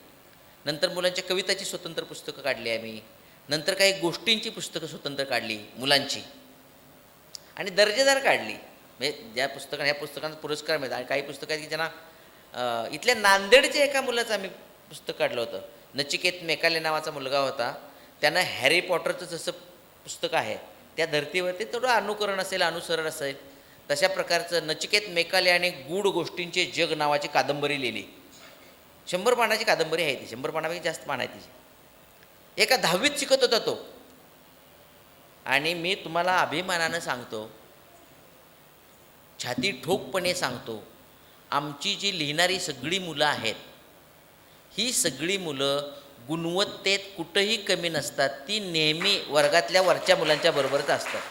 नंतर मुलांच्या कविताची स्वतंत्र पुस्तकं काढली आम्ही, नंतर काही गोष्टींची पुस्तकं स्वतंत्र काढली मुलांची आणि दर्जेदार काढली. म्हणजे ह्या पुस्तकांचा पुरस्कार मिळतात. आणि काही पुस्तकं आहेत की ज्यांना इथल्या नांदेडच्या एका मुलाचं आम्ही पुस्तक काढलं होतं. नचिकेत मेकाले नावाचा मुलगा होता, त्यानं हॅरी पॉटरचं जसं पुस्तक आहे त्या धर्तीवरती थोडं अनुकरण असेल, अनुसरण असेल, तशा प्रकारचं नचिकेत मेकाले आणि गूढ गोष्टींचे जग नावाची कादंबरी लिहिली. 100 पानाची कादंबरी आहे ती, 100 पानापेक्षा जास्त पान आहे तिची. एका 10वीत शिकत होता तो. आणि मी तुम्हाला अभिमानानं सांगतो, छाती ठोकपणे सांगतो, आमची जी लिहिणारी सगळी मुलं आहेत, ही सगळी मुलं गुणवत्तेत कुठंही कमी नसतात. ती नेहमी वर्गातल्या वरच्या मुलांच्या बरोबरच असतात,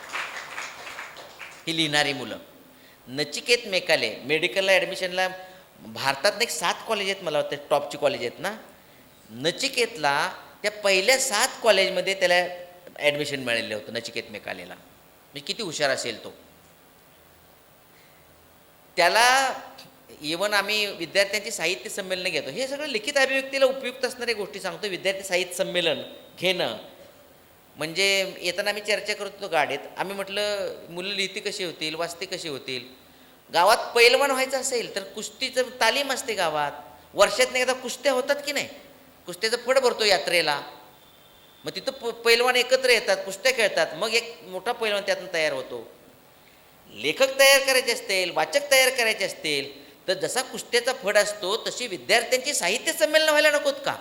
ही लिहिणारी मुलं. नचिकेत मेकाले मेडिकलला ॲडमिशनला भारतात एक 7 कॉलेज आहेत मला वाटतं, टॉपची कॉलेज आहेत ना. नचिकेतला त्या पहिल्या 7 कॉलेजमध्ये त्याला ॲडमिशन मिळालेलं होतं नचिकेत मेकालेला. म्हणजे किती हुशार असेल तो. त्याला इवन आम्ही विद्यार्थ्यांची साहित्य संमेलनं घेतो. हे सगळं लिखित अभिव्यक्तीला उपयुक्त असणाऱ्या गोष्टी सांगतो. विद्यार्थी साहित्य संमेलन घेणं म्हणजे येताना आम्ही चर्चा करत होतो गाडीत. आम्ही म्हटलं मुलं लिहिती कशी होतील, वाचते कशी होतील. गावात पैलवान व्हायचं असेल तर कुस्तीचं तालीम असते गावात. वर्षातून एकदा कुस्त्या होतात की नाही, कुस्त्याचं फड भरतो यात्रेला. मग तिथं पैलवान एकत्र येतात, कुस्त्या खेळतात, मग एक मोठा पैलवान त्यातून तयार होतो. लेखक तयार करायचे असतील, वाचक तयार करायचे असतील तर जसा कुस्त्याचा फड असतो तशी विद्यार्थ्यांची साहित्य संमेलन व्हायला नकोत का?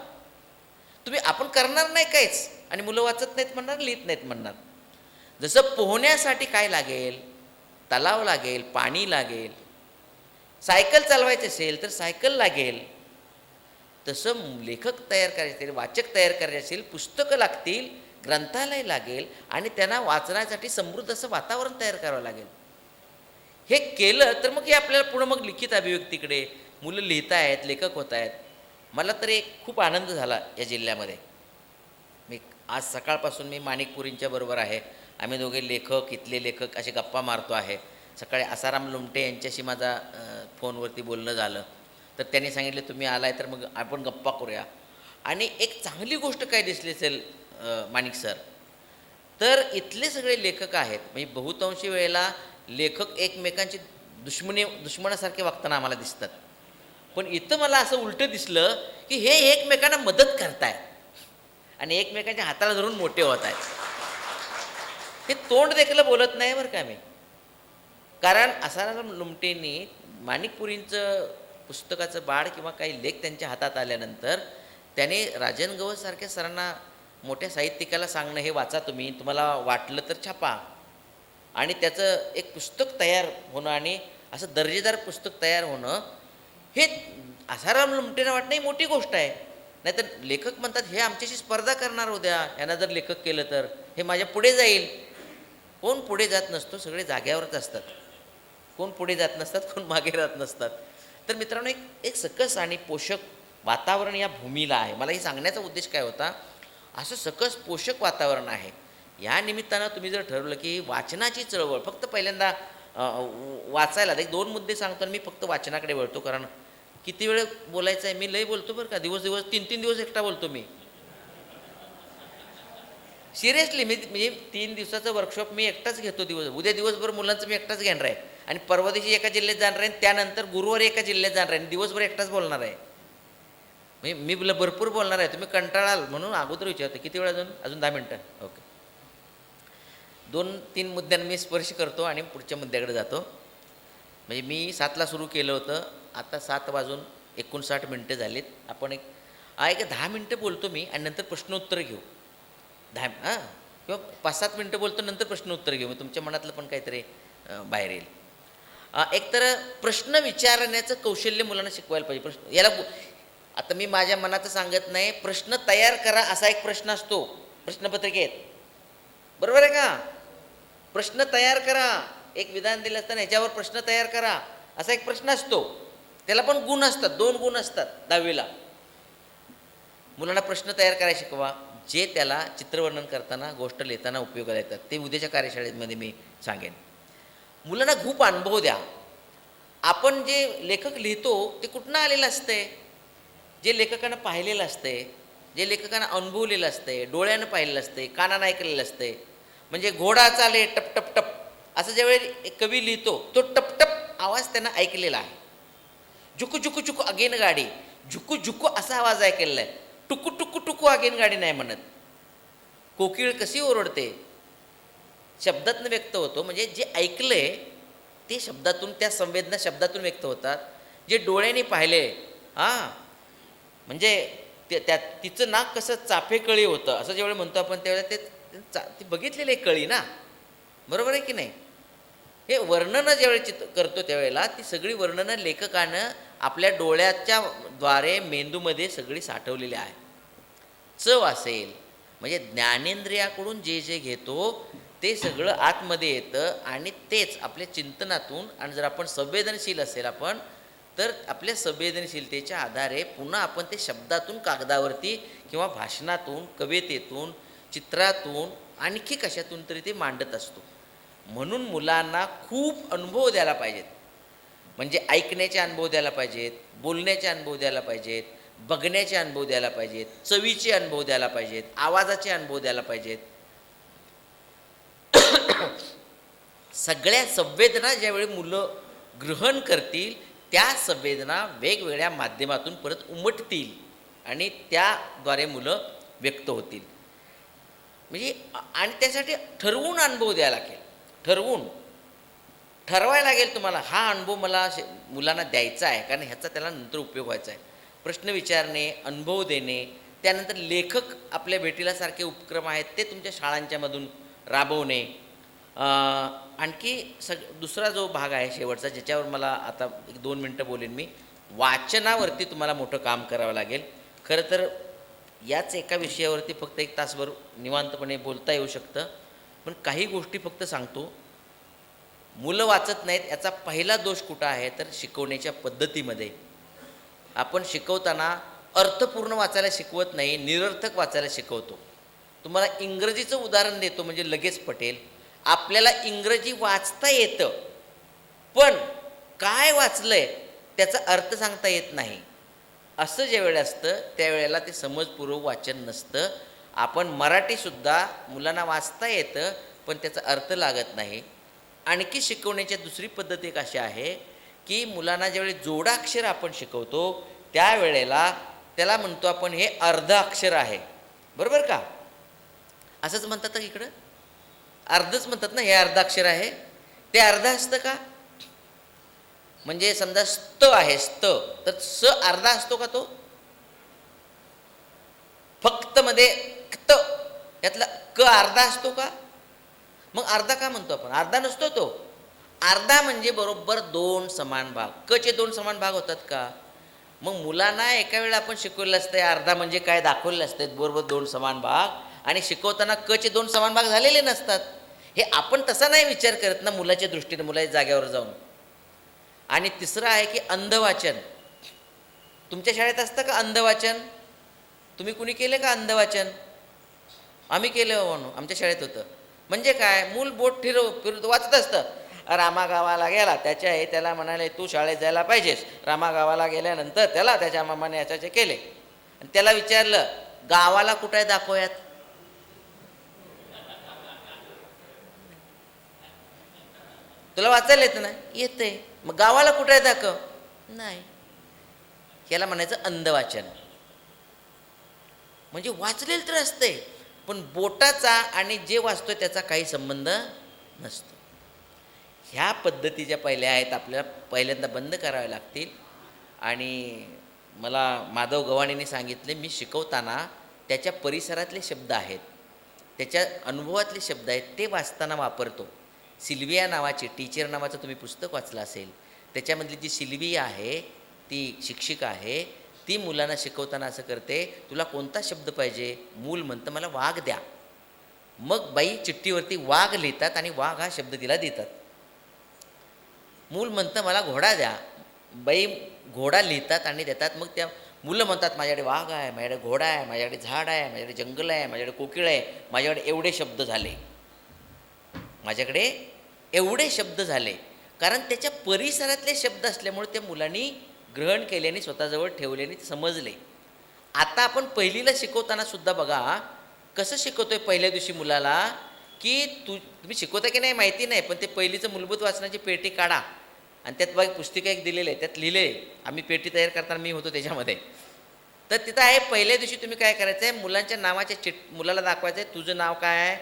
तुम्ही आपण करणार नाही काहीच आणि मुलं वाचत नाहीत म्हणणार, लिहित नाहीत म्हणणार. जसं पोहण्यासाठी काय लागेल, तलाव लागेल, पाणी लागेल, सायकल चालवायची असेल तर सायकल लागेल, तसं लेखक तयार करायचे असेल, वाचक तयार करायचे असेल, पुस्तकं लागतील, ग्रंथालय लागेल आणि त्यांना वाचण्यासाठी समृद्ध असं वातावरण तयार करावं लागेल. हे केलं तर मग हे आपल्याला पुढं मग लिखित अभिव्यक्तीकडे मुलं लिहित आहेत, लेखक होत आहेत. मला तर एक खूप आनंद झाला या जिल्ह्यामध्ये. मी आज सकाळपासून मी माणिकपुरींच्या बरोबर आहे. आम्ही दोघे लेखक, इथले लेखक असे गप्पा मारतो आहे. सकाळी आसाराम लोमटे यांच्याशी माझा फोनवरती बोलणं झालं तर त्यांनी सांगितलं तुम्ही आलाय तर मग आपण गप्पा करूया. आणि एक चांगली गोष्ट काय दिसली असेल माणिक सर, तर इथले सगळे लेखक आहेत. म्हणजे बहुतांशी वेळेला लेखक एकमेकांची दुश्मनासारखे वागताना आम्हाला दिसतात. पण इथं मला असं उलटं दिसलं की हे एकमेकांना मदत करतायत आणि एकमेकांच्या हाताला धरून मोठे होत आहेत. हे तोंड देखील बोलत नाही बरं का मी. कारण आसाराम लोमटेंनी माणिकपुरींचं पुस्तकाचं बाळ किंवा काही लेख त्यांच्या हातात आल्यानंतर त्याने राजन गवससारख्या सरांना, मोठ्या साहित्यिकाला सांगणं हे वाचा तुम्ही, तुम्हाला वाटलं तर छापा. आणि त्याचं एक पुस्तक तयार होणं आणि असं दर्जेदार पुस्तक तयार होणं हे आसाराम लोमटेंना वाटणं ही मोठी गोष्ट आहे. नाहीतर लेखक म्हणतात हे आमच्याशी स्पर्धा करणार उद्या, यांना जर लेखक केलं तर हे माझ्या पुढे जाईल. कोण पुढे जात नसतो, सगळे जाग्यावरच असतात. कोण पुढे जात नसतात, कोण मागे राहत नसतात. तर मित्रांनो एक सकस आणि पोषक वातावरण या भूमीला आहे. मला हे सांगण्याचा उद्देश काय होता, असं सकस पोषक वातावरण आहे. या निमित्तानं तुम्ही जर ठरवलं की वाचनाची चळवळ, फक्त पहिल्यांदा वाचायला, एक 2 मुद्दे सांगतो आणि मी फक्त वाचनाकडे वळतो. कारण किती वेळ बोलायचं आहे, मी लय बोलतो बरं का, दिवस 3-3 दिवस एकटा बोलतो मी. सिरियसली मी म्हणजे 3 दिवसाचं वर्कशॉप मी एकटाच घेतो उद्या दिवसभर मुलांचं मी एकटाच घेणार आहे आणि परवा दिवशी एका जिल्ह्यात जाणार आहे, त्यानंतर गुरुवारी एका जिल्ह्यात जाणार आहे आणि दिवसभर एकटाच बोलणार आहे. म्हणजे मी भरपूर बोलणार आहे, तुम्ही कंटाळाल म्हणून अगोदर विचारतो. किती वेळ अजून 10 मिनटं. ओके. 2-3 मुद्द्यांना मी स्पर्श करतो आणि पुढच्या मुद्द्याकडे जातो. म्हणजे मी 7ला सुरू केलं होतं, आता 7:59 झालीत. आपण एक 10 मिनटं बोलतो मी आणि नंतर प्रश्नोत्तर घेऊ. 10 किंवा 5-7 मिनटं बोलतो, नंतर प्रश्नोत्तर घेऊ. मग तुमच्या मनातलं पण काहीतरी बाहेर येईल. एकतर प्रश्न विचारण्याचं कौशल्य मुलांना शिकवायला पाहिजे. याला आता मी माझ्या मनाचं सांगत नाही, प्रश्न तयार करा असा एक प्रश्न असतो प्रश्नपत्रिकेत, बरोबर आहे का? प्रश्न तयार करा, एक विधान दिलं असताना ह्याच्यावर प्रश्न तयार करा असा एक प्रश्न असतो. त्याला पण गुण असतात, 2 गुण असतात 10वीला. मुलांना प्रश्न तयार करायला शिकवा, जे त्याला चित्रवर्णन करताना, गोष्ट लिहिताना उपयोगाला येतात. ते उद्याच्या कार्यशाळेमध्ये मी सांगेन. मुलांना खूप अनुभव द्या. आपण जे लेखक लिहितो ते कुठनं आलेलं असते? जे लेखकानं पाहिलेलं असते, जे लेखकानं अनुभवलेलं असते, डोळ्यानं पाहिलेलं असते, कानानं ऐकलेलं असते. म्हणजे घोडा चाले टप टप टप असं ज्यावेळी एक कवी लिहितो, तो टपटप आवाज त्यांना ऐकलेला आहे. झुकू झुकू झुकू अगेन गाडी, झुकू झुकू असा आवाज ऐकलेला आहे. टुकू टुकू टुकू अगेन गाडी नाही म्हणत. कोकिळ कशी ओरडते, शब्दातून व्यक्त होतो. म्हणजे जे ऐकलंय ते शब्दातून, त्या संवेदना शब्दातून व्यक्त होतात. जे डोळ्याने पाहिले, म्हणजे तिचं नाक कसं चाफेकळी होतं असं ज्यावेळी म्हणतो आपण, त्यावेळेला ते बघितलेलं आहे कळी ना, बरोबर आहे की नाही? हे वर्णनं ज्यावेळी करतो त्यावेळेला ती सगळी वर्णनं लेखकानं आपल्या डोळ्याच्या द्वारे मेंदूमध्ये सगळी साठवलेली आहे. चव असेल म्हणजे ज्ञानेंद्रियाकडून जे जे घेतो ते सगळं आतमध्ये येतं आणि तेच आपल्या चिंतनातून, आणि जर आपण संवेदनशील असेल आपण, तर आपल्या संवेदनशीलतेच्या आधारे पुन्हा आपण ते शब्दातून, कागदावरती किंवा भाषणातून, कवितेतून, चित्रातून, आणखी कशातून तरी ते मांडत असतो. म्हणून मुलांना खूप अनुभव द्यायला पाहिजेत. म्हणजे ऐकण्याचे अनुभव द्यायला पाहिजेत, बोलण्याचे अनुभव द्यायला पाहिजेत, बघण्याचे अनुभव द्यायला पाहिजेत, चवीचे अनुभव द्यायला पाहिजेत, आवाजाचे अनुभव द्यायला पाहिजेत. सगळ्या संवेदना ज्यावेळी मुलं ग्रहण करतील त्या संवेदना वेगवेगळ्या माध्यमातून परत उमटतील आणि त्याद्वारे मुलं व्यक्त होतील. म्हणजे आणि त्यासाठी ठरवून अनुभव द्यायला लागेल. ठरवायला लागेल तुम्हाला, हा अनुभव मला मुलांना द्यायचा आहे, कारण ह्याचा त्याला नंतर उपयोग व्हायचा आहे. प्रश्न विचारणे, अनुभव देणे, त्यानंतर लेखक आपल्या भेटीला सारखे उपक्रम आहेत ते तुमच्या शाळांच्यामधून राबवणे. आणखी दुसरा जो भाग आहे शेवटचा, ज्याच्यावर मला आता 1-2 मिनटं बोलेन मी, वाचनावरती तुम्हाला मोठं काम करावं लागेल. खरं तर याच एका विषयावरती फक्त 1 तासभर निवांतपणे बोलता येऊ शकतं, पण काही गोष्टी फक्त सांगतो. मुलं वाचत नाहीत याचा पहिला दोष कुठं आहे तर शिकवण्याच्या पद्धतीमध्ये. आपण शिकवताना अर्थपूर्ण वाचायला शिकवत नाही, निरर्थक वाचायला शिकवतो. तुम्हाला इंग्रजीचं उदाहरण देतो म्हणजे लगेच पटेल. आपल्याला इंग्रजी वाचता येतं, पण काय वाचलंय त्याचा अर्थ सांगता येत नाही. असं ज्यावेळेला असतं त्यावेळेला ते समजपूर्वक वाचन नसतं. आपण मराठीसुद्धा मुलांना वाचता येतं, पण त्याचा अर्थ लागत नाही. आणखी शिकवण्याची दुसरी पद्धत एक अशी आहे की मुलांना ज्यावेळी जोडाक्षर आपण शिकवतो त्यावेळेला त्याला म्हणतो आपण हे अर्ध अक्षर आहे, बरोबर का? असंच म्हणतात का इकडं? अर्धच म्हणतात ना, हे अर्धाक्षर आहे. ते अर्ध असतं का? म्हणजे समजा स्त आहे, स्त, तर स अर्धा असतो का? तो फक्त मध्ये क्त यातला क अर्धा असतो का? मग अर्धा का म्हणतो आपण? अर्धा नसतो तो. अर्धा म्हणजे बरोबर 2 समान भाग. क चे 2 समान भाग होतात का? मग मुलांना एका वेळेला आपण शिकवलेलं असतं अर्धा म्हणजे काय दाखवलेलं असतं बरोबर 2 समान भाग, आणि शिकवताना क चे 2 समान भाग झालेले नसतात. हे आपण तसा नाही विचार करत ना मुलाच्या दृष्टीने, मुलाच्या जागेवर जाऊन. आणि तिसरं आहे की अंधवाचन. तुमच्या शाळेत असतं का अंधवाचन? तुम्ही कुणी केले का अंधवाचन? आम्ही केलं म्हणून आमच्या शाळेत होतं. म्हणजे काय? मूल बोट फिरत वाचत असतं. रामा गावाला गेला, त्याच्या आई त्याला म्हणाले तू शाळेत जायला पाहिजेस. रामा गावाला गेल्यानंतर त्याला त्याच्या मामाने याच्याचे केले, आणि त्याला विचारलं गावाला कुठे दाखवूयात. तुला वाचायला येतं ना? येते. मग गावाला कुठे आहे दाखव? नाही. याला म्हणायचं अंध वाचन. म्हणजे वाचलेलं तर असते, पण बोटाचा आणि जे वाचतोय त्याचा काही संबंध नसतो. ह्या पद्धतीच्या पहिल्या आहेत, आपल्याला पहिल्यांदा बंद कराव्या लागतील. आणि मला माधव गव्हाणेंनी सांगितले, मी शिकवताना त्याच्या परिसरातले शब्द आहेत, त्याच्या अनुभवातले शब्द आहेत, ते वाचताना वापरतो. सिल्विया नावाची, टीचर नावाचं तुम्ही पुस्तक वाचलं असेल, त्याच्यामधली जी सिल्विया आहे, ती शिक्षिका आहे, ती मुलांना शिकवताना असं करते, तुला कोणता शब्द पाहिजे? मूल म्हणतं मला वाघ द्या. मग बाई चिठ्ठीवरती वाघ लिहितात आणि वाघ हा शब्द तिला देतात. मूल म्हणतं मला घोडा द्या. बाई घोडा लिहितात आणि देतात. मग त्या मुलं म्हणतात माझ्याकडे वाघ आहे, माझ्याकडे घोडा आहे, माझ्याकडे झाड आहे, माझ्याकडे जंगल आहे, माझ्याकडे कोकिळ आहे, माझ्याकडे एवढे शब्द झाले, माझ्याकडे एवढे शब्द झाले. कारण त्याच्या परिसरातले शब्द असल्यामुळे त्या मुलांनी ग्रहण केल्याने, स्वतःजवळ ठेवल्याने समजले. आता आपण पहिलीला शिकवताना सुद्धा बघा कसं शिकवतोय पहिल्या दिवशी मुलाला, की तुम्ही शिकवता की नाही माहिती नाही, पण ते पहिलीचं मूलभूत वाचनाची पेटी काढा आणि त्यात बघा पुस्तिका एक दिलेलं आहे, त्यात लिहिले, आम्ही पेटी तयार करताना मी होतो त्याच्यामध्ये. तर तिथं आहे पहिल्या दिवशी तुम्ही काय करायचं आहे, मुलांच्या नावाच्या मुलाला दाखवायचं आहे, तुझं नाव काय आहे?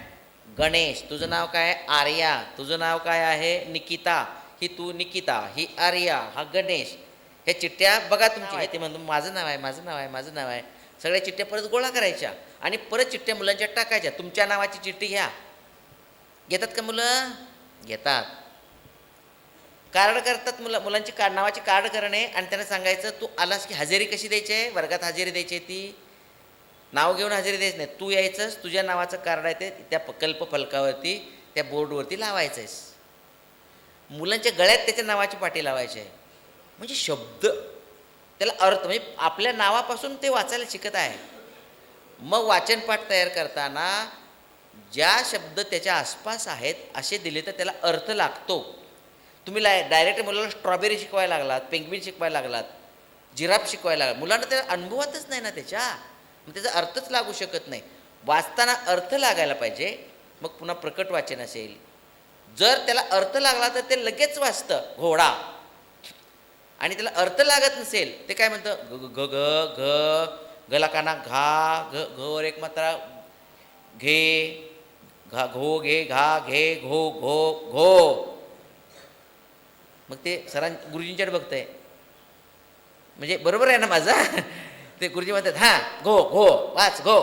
गणेश. तुझं नाव काय आहे? आर्या. तुझं नाव काय आहे? निकिता. ही तू निकिता, ही आर्या, हा गणेश. ह्या चिठ्ठ्या बघा तुमची. ते म्हणतो माझं नाव आहे, माझं नाव आहे, माझं नाव आहे. सगळ्या चिठ्ठ्या परत गोळा करायच्या आणि परत चिठ्ठ्या मुलांच्या टाकायच्या. तुमच्या नावाची चिठ्ठी घ्या. घेतात का मुलं? घेतात. कार्ड करतात मुलांची नावाची कार्ड करणे आणि त्यांना सांगायचं तू आलास की हजेरी कशी द्यायची आहे, वर्गात हजेरी द्यायची आहे, ती नाव घेऊन हजेरी द्यायची नाही, तू यायचंच, तुझ्या नावाचं कार्ड आहे ते त्या कल्पफलकावरती, त्या बोर्डवरती लावायचं आहेस. मुलांच्या गळ्यात त्याच्या नावाची पाटी लावायची आहे. म्हणजे शब्द, त्याला अर्थ, म्हणजे आपल्या नावापासून ते वाचायला शिकत आहे. मग वाचनपाठ तयार करताना ज्या शब्द त्याच्या आसपास आहेत असे दिले तर त्याला अर्थ लागतो. तुम्ही डायरेक्ट मुलाला स्ट्रॉबेरी शिकवायला लागलात, पेंग्विन शिकवायला लागलात, जिराफ शिकवायला लागलात, मुलांना त्याला अनुभवतच नाही ना त्याच्या, मग त्याचा अर्थच लागू शकत नाही. वाचताना अर्थ लागायला पाहिजे, मग पुन्हा प्रकट वाचन असेल. जर त्याला अर्थ लागला तर ते लगेच वाचतं घोडा, आणि त्याला अर्थ लागत नसेल ते काय म्हणतं, ग ग ग घ गला काना घा, घ घोर एक मात्रा घे, घा घो घे, घा घे, घो घो घो. मग ते गुरुजींच्याकडे बघतंय, म्हणजे बरोबर आहे ना माझं. ते गुरुजी म्हणतात हां घो घो वाच घो.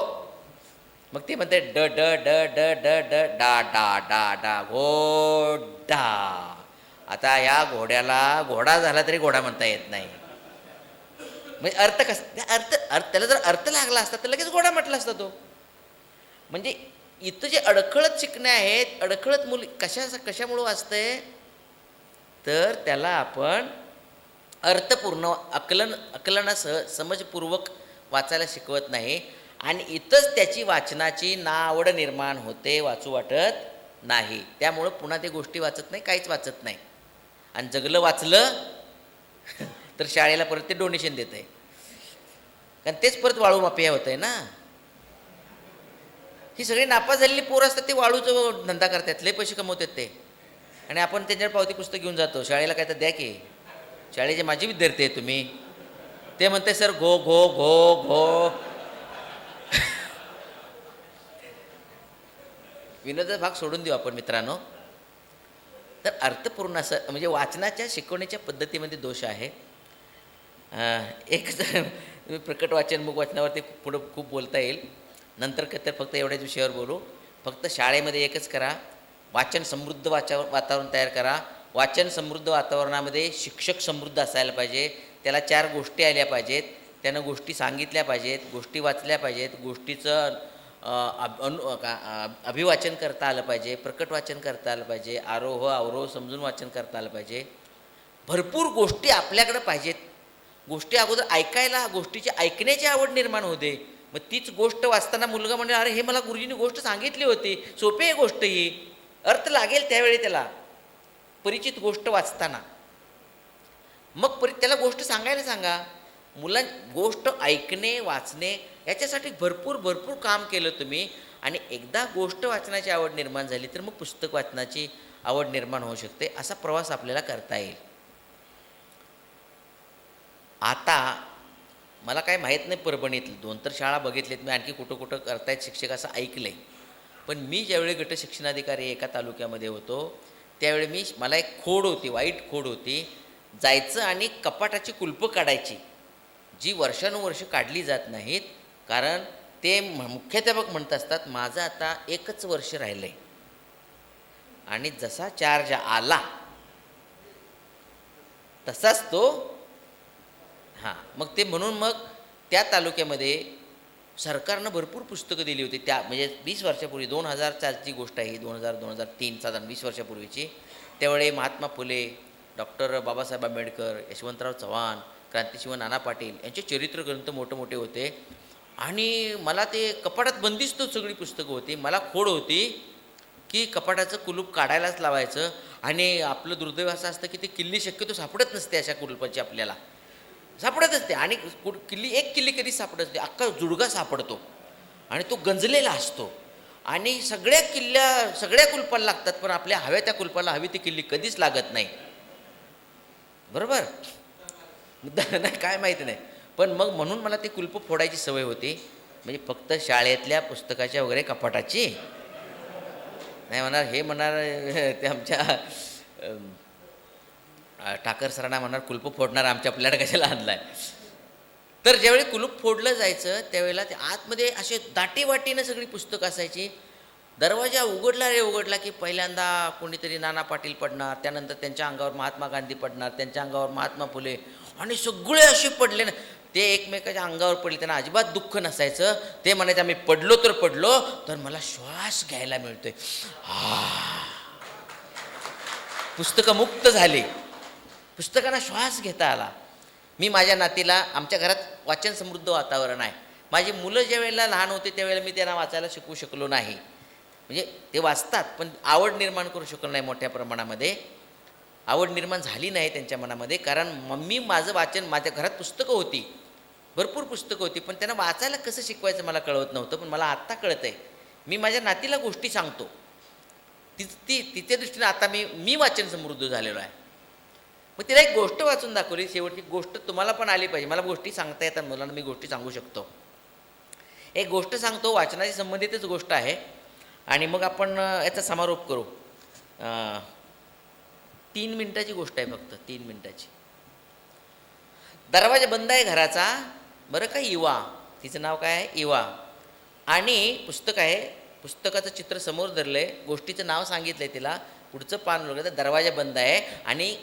मग ते म्हणते ड ड ड ड ड ड डा डा डा डा घोडा. आता या घोड्याला घोडा झाला तरी घोडा म्हणता येत नाही. म्हणजे अर्थ कसं, अर्थ त्याला जर अर्थ लागला असता तर लगेच घोडा म्हटला असता तो. म्हणजे इथं जे अडखळत शिकणे आहेत, अडखळत मूल कशामुळं वाचतंय, तर त्याला आपण अर्थपूर्ण आकलनासह समजपूर्वक वाचायला शिकवत नाही, आणि इथंच त्याची वाचनाची नावड निर्माण होते, वाचू वाटत नाही. त्यामुळं पुन्हा ते गोष्टी वाचत नाही, काहीच वाचत नाही. आणि जगलं वाचलं तर शाळेला परत ते डोनेशन देत आहे, कारण तेच परत वाळू माफिया होत आहे ना. ही सगळी नापास झालेली पोरं असतात, ते वाळूचं धंदा करतात, लय पैसे कमवतात ते, आणि आपण त्यांच्यावर पावती पुस्तक घेऊन जातो शाळेला, काय तर द्या की. शाळेचे माझे विद्यार्थी आहे तुम्ही, ते म्हणते सर घो घो घो घो. विनोदाचा भाग सोडून देऊ आपण मित्रांनो. तर अर्थपूर्ण असं, म्हणजे वाचनाच्या शिकवण्याच्या पद्धतीमध्ये दोष आहे. एक तर प्रकट वाचन, मूक वाचनावरती पुढं खूप बोलता येईल, नंतर तर फक्त एवढ्याच विषयावर बोलू. फक्त शाळेमध्ये एकच करा, वाचन समृद्ध वातावरण तयार करा. वाचन समृद्ध वातावरणामध्ये शिक्षक समृद्ध असायला पाहिजे, त्याला 4 गोष्टी आल्या पाहिजेत, त्यानं गोष्टी सांगितल्या पाहिजेत, गोष्टी वाचल्या पाहिजेत, गोष्टीचं अभिवाचन करता आलं पाहिजे, प्रकट वाचन करता आलं पाहिजे, आरोह अवरोह समजून वाचन करता आलं पाहिजे. भरपूर गोष्टी आपल्याकडं पाहिजेत. गोष्टी अगोदर ऐकायला, गोष्टीची ऐकण्याची आवड निर्माण होते. मग तीच गोष्ट वाचताना मुलगा म्हणजे अरे हे मला गुरुजींनी गोष्ट सांगितली होती, सोपी आहे गोष्ट ही, अर्थ लागेल त्यावेळी त्याला परिचित गोष्ट वाचताना. मग त्याला गोष्ट सांगायला सांगा. गोष्ट ऐकणे, वाचणे याच्यासाठी भरपूर काम केलं तुम्ही, आणि एकदा गोष्ट वाचनाची आवड निर्माण झाली तर मग पुस्तक वाचनाची आवड निर्माण होऊ शकते. असा प्रवास आपल्याला करता येईल. आता मला काय माहीत नाही परभणीतली 2 तर शाळा बघितल्यात मी, आणखी कुठं कुठं करतायत शिक्षक असं ऐकलं आहे. पण मी ज्यावेळी गट शिक्षणाधिकारी एका तालुक्यामध्ये होतो त्यावेळी मला एक खोड होती, वाईट खोड होती. जायचं आणि कपाटाची कुलपं काढायची, जी वर्षानुवर्ष काढली जात नाहीत. कारण ते मुख्याध्यापक म्हणत असतात माझं आता 1च वर्ष राहिलं आहे आणि जसा चार्ज आला तसाच तो मग ते म्हणून मग त्या तालुक्यामध्ये सरकारनं भरपूर पुस्तकं दिली होती. त्या म्हणजे 20 वर्षापूर्वी 2004ची गोष्ट आहे, 2003 साधारण 20 वर्षापूर्वीची. त्यावेळी महात्मा फुले, डॉक्टर बाबासाहेब आंबेडकर, यशवंतराव चव्हाण, क्रांतिशिव नाना पाटील यांचे चरित्रग्रंथ मोठे होते. आणि मला ते कपाटात बंदिस्त सगळी पुस्तकं होती. मला खोड होती की कपाटाचं कुलूप काढायलाच लावायचं. आणि आपलं दुर्दैव असं असतं की ते किल्ली शक्यतो सापडत नसते, अशा कुलपाची आपल्याला सापडतच ते. आणि एक किल्ली कधी सापडत नाही, अख्खा जुडगा सापडतो आणि तो गंजलेला असतो. आणि सगळ्या कुलपाला लागतात, पण आपल्या हव्या त्या कुलपाला हवी ती किल्ली कधीच लागत नाही. बरोबर नाही, काय माहिती नाही. पण मग म्हणून मला ते कुलपं फोडायची सवय होती. म्हणजे फक्त शाळेतल्या पुस्तकाच्या वगैरे कपाटाची नाही म्हणणार, हे म्हणणार ते आमच्या ठाकर सरांना म्हणणार कुलपं फोडणार आमच्या आपल्याला कशाला आणलाय. तर ज्यावेळी कुलूप फोडलं जायचं त्यावेळेला ते आतमध्ये असे दाटीवाटीनं सगळी पुस्तकं असायची. दरवाजा उघडला की पहिल्यांदा कोणीतरी नाना पाटील पडणार, त्यानंतर त्यांच्या अंगावर महात्मा गांधी पडणार, त्यांच्या अंगावर महात्मा फुले, आणि सगळे असे पडले ना. ते एकमेकाच्या अंगावर पडले, त्यांना अजिबात दुःख नसायचं. ते म्हणायचं आम्ही पडलो तर मला श्वास घ्यायला मिळतोय, पुस्तकं मुक्त झाली, पुस्तकांना श्वास घेता आला. मी माझ्या नातीला, आमच्या घरात वाचन समृद्ध वातावरण आहे. माझी मुलं ज्या वेळेला लहान होते त्यावेळेला मी त्यांना वाचायला शिकवू शकलो नाही. म्हणजे ते वाचतात पण आवड निर्माण करू शकलो नाही. मोठ्या प्रमाणामध्ये आवड निर्माण झाली नाही त्यांच्या मनामध्ये. कारण माझं वाचन, माझ्या घरात पुस्तकं होती, भरपूर पुस्तकं होती, पण त्यांना वाचायला कसं शिकवायचं मला कळत नव्हतं. पण मला आत्ता कळतं आहे. मी माझ्या नातीला गोष्टी सांगतो, तिच्या दृष्टीने आता मी वाचन समृद्ध झालेलो आहे. मग तिला एक गोष्ट वाचून दाखवली. शेवटची गोष्ट तुम्हाला पण आली पाहिजे. मला गोष्टी सांगता येतात मुलांना, मी गोष्टी सांगू शकतो. एक गोष्ट सांगतो, वाचनाशी संबंधितच गोष्ट आहे, आणि मग आपण याचा समारोप करू. 3 मिनिटाची गोष्ट आहे, फक्त 3 मिनिटाची. दरवाजा बंद आहे घराचा, बरं का, इवा, तिचं नाव काय आहे, इवा. आणि पुस्तक आहे, पुस्तकाचं चित्र समोर धरलं आहे, गोष्टीचं नाव सांगितलं आहे तिला. पुढचं पान उघडलं तर दरवाजा बंद आहे आणि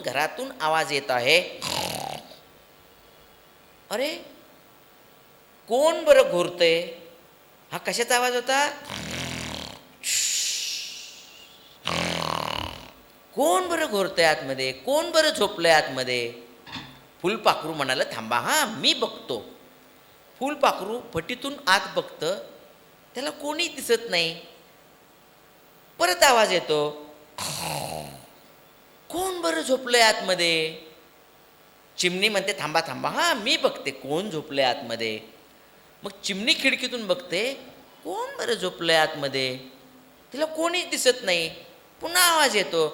घरातून आवाज येत आहे. अरे कोण बरं घोरतंय? हा कशाचा आवाज होता? कोण बरं घोरतंय आतमध्ये? कोण बरं झोपलंय आतमध्ये? फुलपाखरू म्हणाला, थांबा मी बघतो. फुलपाखरू फटीतून आत बघतं, त्याला कोणी दिसत नाही. परत आवाज येतो, कोण बरं झोपलंय आतमध्ये? चिमणी म्हणते, थांबा मी बघते कोण झोपलंय आतमध्ये. मग चिमणी खिडकीतून बघते, कोण बरं झोपलंय आतमध्ये? तिला कोणीच दिसत नाही. पुन्हा आवाज येतो.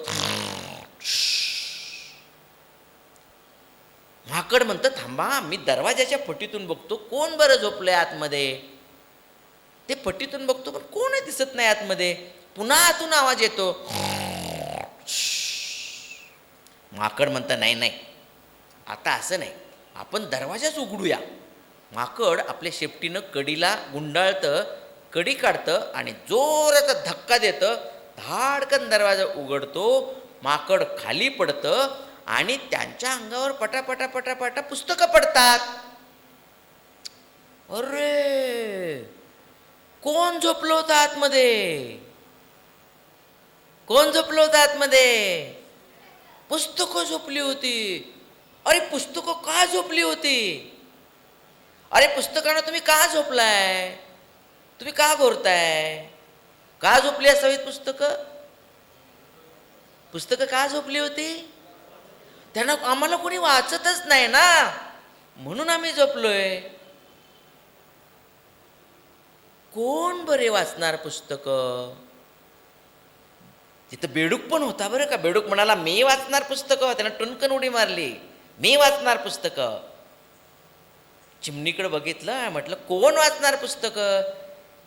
माकड म्हणतं, थांबा मी दरवाजाच्या फटीतून बघतो, कोण बरं झोपलंय आतमध्ये? ते फटीतून बघतो पण कोणही दिसत नाही आतमध्ये. पुन्हा आतून आवाज येतो. माकड म्हणतं, नाही आता असं नाही, आपण दरवाजाच उघडूया. माकड आपल्या शेपटीनं कडीला गुंडाळतं, कडी काढतं आणि जोराचा धक्का देतं. धाडकन दरवाजा उघडतो. माकड खाली पडतं आणि त्यांच्या अंगावर पटापटा पुस्तकं पडतात. अरे कोण झोपलं होतं आतमध्ये? कोण झोपलं होतं आतमध्ये? पुस्तकं झोपली होती. अरे पुस्तकं का झोपली होती? अरे पुस्तकानं तुम्ही का झोपलाय? तुम्ही का घोरताय? का झोपली असावीत पुस्तकं? पुस्तकं का झोपली होती? त्यांना आम्हाला कोणी वाचतच नाही ना, म्हणून आम्ही झोपलोय. कोण बरे वाचणार पुस्तकं? तिथं बेडूक पण होता बरं का. बेडूक म्हणाला, मी वाचणार पुस्तकं. त्यानं टुनकन उडी मारली, मी वाचणार पुस्तकं. चिमणीकडे बघितलं, म्हटलं कोण वाचणार पुस्तकं?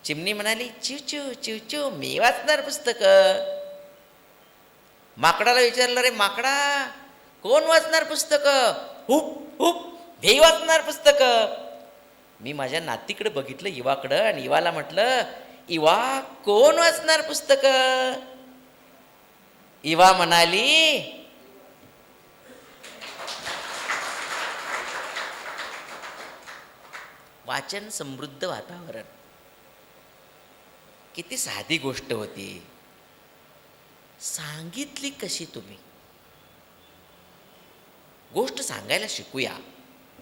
चिमणी म्हणाली, चिवचू चिवचू, मी वाचणार पुस्तकं. माकडाला विचारलं, रे माकडा, कोण वाचणार पुस्तकं? हुप हुप, मी वाचणार पुस्तकं. मी माझ्या नातीकडे बघितलं, इवाकडं, आणि इवाला म्हटलं, इवा, कोण वाचणार पुस्तकं? इवा म्हणाली, वाचन समृद्ध वातावरण. किती साधी गोष्ट होती, सांगितली कशी तुम्ही. गोष्ट सांगायला शिकूया.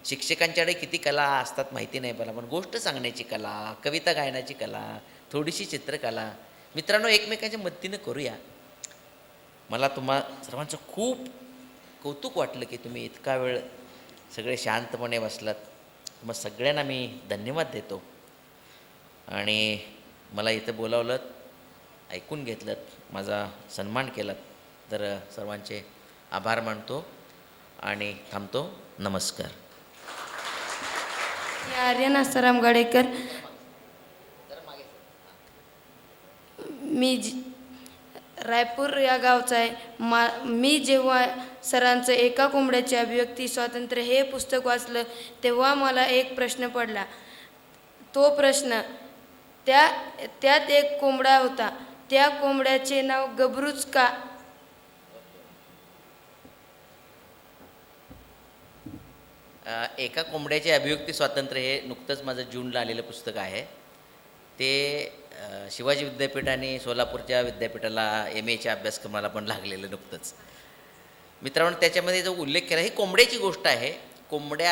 शिक्षकांच्याकडे किती कला असतात माहिती नाही मला, पण गोष्ट सांगण्याची कला, कविता गायनाची कला, थोडीशी चित्रकला, मित्रांनो एकमेकांच्या मदतीनं करूया. मला तुम्हा सर्वांचं खूप कौतुक वाटलं की तुम्ही इतका वेळ सगळे शांतपणे बसलात. मग सगळ्यांना मी धन्यवाद देतो. आणि मला इथं बोलावलं, ऐकून घेतलं, माझा सन्मान केलात, तर सर्वांचे आभार मानतो आणि थांबतो. नमस्कार. आर्यन आसाराम गाडेकर. मी रायपूर या गावचा आहे. मी जेव्हा सरांचं एका कोंबड्याचे अभिव्यक्ती स्वातंत्र्य हे पुस्तक वाचलं, तेव्हा मला एक प्रश्न पडला. तो प्रश्न, त्यात एक कोंबडा होता, त्या कोंबड्याचे नाव गबरूच का? एका कोंबड्याचे अभिव्यक्ती स्वातंत्र्य हे नुकतंच माझं जूनला आलेलं पुस्तक आहे. ते शिवाजी विद्यापीठ आणि सोलापूरच्या विद्यापीठाला MAच्या अभ्यासक्रमाला पण लागलेलं नुकतंच. मित्रांनो त्याच्यामध्ये जो उल्लेख केला, ही कोंबड्याची गोष्ट आहे. कोंबडा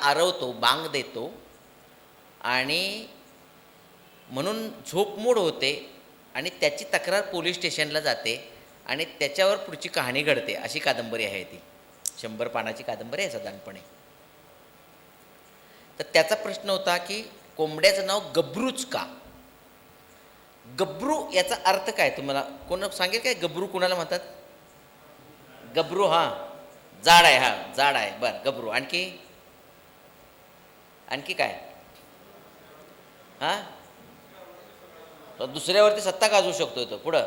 आरवतो, बांग देतो, आणि म्हणून झोपमोड होते, आणि त्याची तक्रार पोलीस स्टेशनला जाते, आणि त्याच्यावर पुढची कहाणी घडते. अशी कादंबरी आहे ती. 100 पानाची कादंबरी आहे साधारणपणे. तर त्याचा प्रश्न होता की कोंबड्याचं नाव गबरूच का? गबरू याचा अर्थ काय तुम्हाला कोण सांगेल काय? गबरू कुणाला म्हणतात? गबरू, हां, जाड आहे, हां जाड आहे, बरं गबरू. आणखी काय? हां, तो दुसऱ्यावरती सत्ता गाजवू शकतो. तो पुढं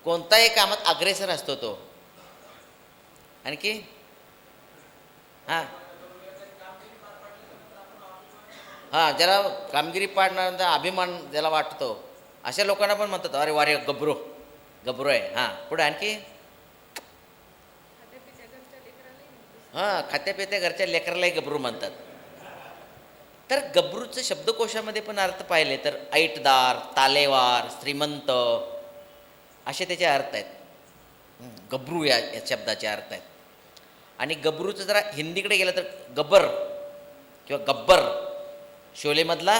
कोणताही कामात अग्रेसर असतो तो. आणखी? हां हां, ज्याला कामगिरी पाडण्यानंतर अभिमान ज्याला वाटतो, अशा लोकांना पण म्हणतात, अरे वारे गबरू आहे. हां, पुढे आणखी? हां, खात्यापित्या घरच्या लेकरालाही गबरू म्हणतात. तर गबरूचं शब्दकोशामध्ये पण अर्थ पाहिले तर ऐटदार, तालेवार, श्रीमंत असे त्याचे अर्थ आहेत. गबरू या शब्दाचे अर्थ आहेत. आणि गबरूचं जरा हिंदीकडे गेलं तर गब्बर किंवा गब्बर, शोलेमधला.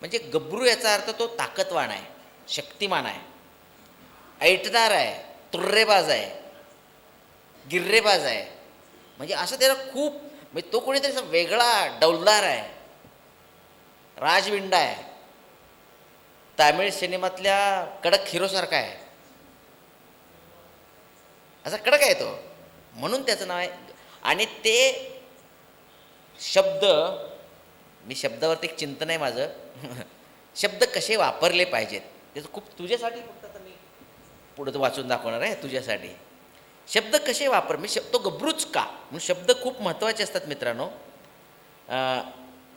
म्हणजे गबरू याचा अर्थ तो ताकदवान आहे, शक्तिमान आहे, ऐटदार आहे, तुर्रेबाज आहे, गिर्रेबाज आहे. म्हणजे असं त्याला खूप, म्हणजे तो कोणीतरी असा वेगळा डौलदार आहे, राजविंडा आहे, तामिळ सिनेमातल्या कडक हिरोसारखा आहे, असा कडक आहे तो, म्हणून त्याचं नाव आहे. आणि ते शब्द, मी शब्दावरती एक चिंतन आहे माझं, शब्द कसे वापरले पाहिजेत त्याचं खूप, तुझ्यासाठी फक्त आता मी पुढं वाचून दाखवणार आहे तुझ्यासाठी. शब्द कसे वापर, मी तो गबरूच का, म्हणून शब्द खूप महत्त्वाचे असतात मित्रांनो.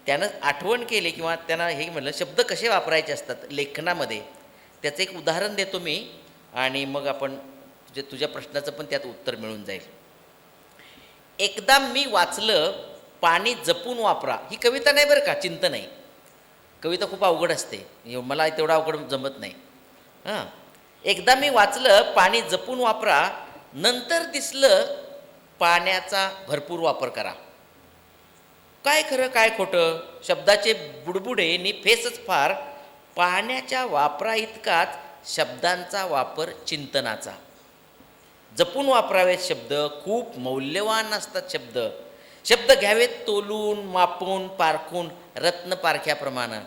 त्यानं आठवण केली किंवा त्यानं हे म्हणलं शब्द कसे वापरायचे असतात लेखनामध्ये, त्याचं एक उदाहरण देतो मी, आणि मग आपण तुझ्या प्रश्नाचं पण त्यात उत्तर मिळून जाईल. एकदा मी वाचलं, पाणी जपून वापरा. ही कविता नाही बरं का, चिंतन आहे. कविता खूप अवघड असते, मला तेवढं अवघड जमत नाही. हां, एकदा मी वाचलं, पाणी जपून वापरा, नंतर दिसलं पाण्याचा भरपूर वापर करा. काय खरं काय खोटं, शब्दाचे बुडबुडे नि फेसच फार, पाण्याच्या वापरा इतकाच शब्दांचा वापर चिंतनाचा. जपून वापरावेत शब्द, खूप मौल्यवान असतात शब्द. शब्द घ्यावेत तोलून, मापून, पारखून, रत्न पारख्याप्रमाणे.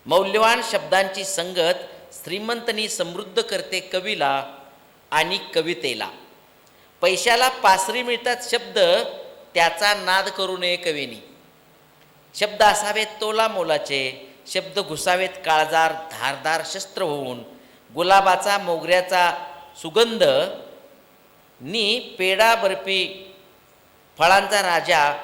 मौल्यवान शब्दांची संगत श्रीमंतनी समृद्ध करते कवीला आणि कवितेला. पैशाला पासरी मिळतात शब्द, त्याचा नाद करू नये कवीनी. शब्द असावेत तोला मोलाचे, शब्द घुसावेत काळजार धारदार शस्त्र होऊन. गुलाबाचा मोगऱ्याचा सुगंध नी पेडा बर्फी फळांचा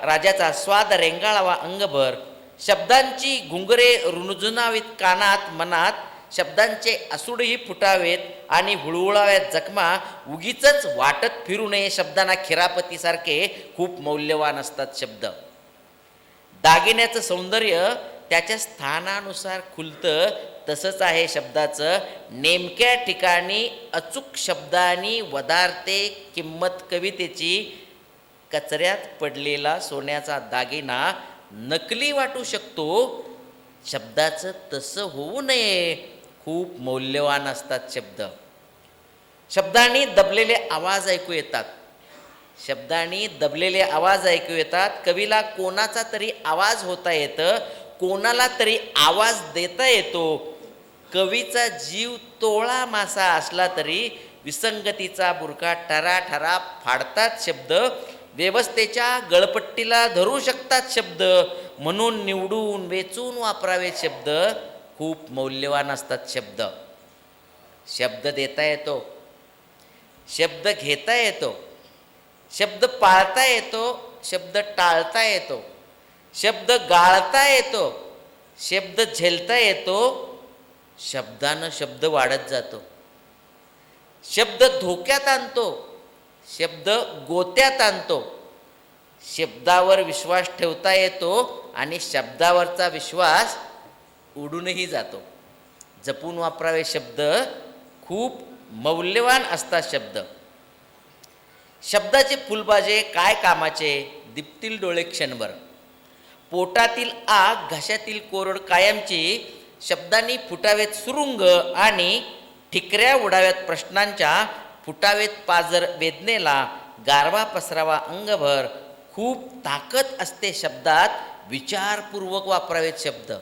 राजाचा स्वाद रेंगाळावा अंगभर. शब्दांची घुंगरे रुणझुणावीत कानात मनात, शब्दांचे असुडही फुटावेत आणि हुळहुळाव्यात जखमा. उगीचच वाटत फिरू नये शब्दांना खिरापतीसारखे खूप मौल्यवान असतात शब्द. दागिन्याचं सौंदर्य त्याच्या स्थानानुसार खुलतं, तसंच आहे शब्दाचं. नेमक्या ठिकाणी अचूक शब्दांनी वधारते किंमत कवितेची. कचऱ्यात पडलेला सोन्याचा दागिना नकली वाटू शकतो, शब्दाचं तसं होऊ नये. खूप मौल्यवान असतात शब्द. शब्दांनी दबलेले आवाज ऐकू येतात. शब्दांनी दबलेले आवाज ऐकू येतात. कवीला कोणाचा तरी आवाज होता येतं, कोणाला तरी आवाज देता येतो. कवीचा जीव तोळा मासा असला तरी विसंगतीचा बुरखा ठराठरा फाडतात शब्द. व्यवस्थेच्या गळपट्टीला धरू शकतात शब्द, म्हणून निवडून वेचून वापरावेत शब्द. खूप मौल्यवान असतात शब्द. शब्द देता येतो, शब्द घेता येतो, शब्द पाळता येतो, शब्द टाळता येतो, शब्द गाळता येतो, शब्द झेलता येतो. शब्दानं शब्द वाढत जातो. शब्द धोक्यात आणतो, शब्द गोत्यात आणतो. शब्दावर विश्वास ठेवता येतो आणि शब्दावरचा विश्वास उडूनही जातो. जपून वापरावे शब्द. खूप मौल्यवान असतात शब्द. शब्दाचे फुलबाजे काय कामाचे, दिपतील डोळे क्षणभर. पोटातील आग घशातील कोरड कायमची. शब्दांनी फुटावेत सुरुंग आणि ठिकऱ्या उडाव्यात प्रश्नांच्या. फुटावेत पाजर वेदनेला, गारवा पसरावा अंगभर. खूप ताकद असते शब्दात, विचारपूर्वक वापरावेत शब्द.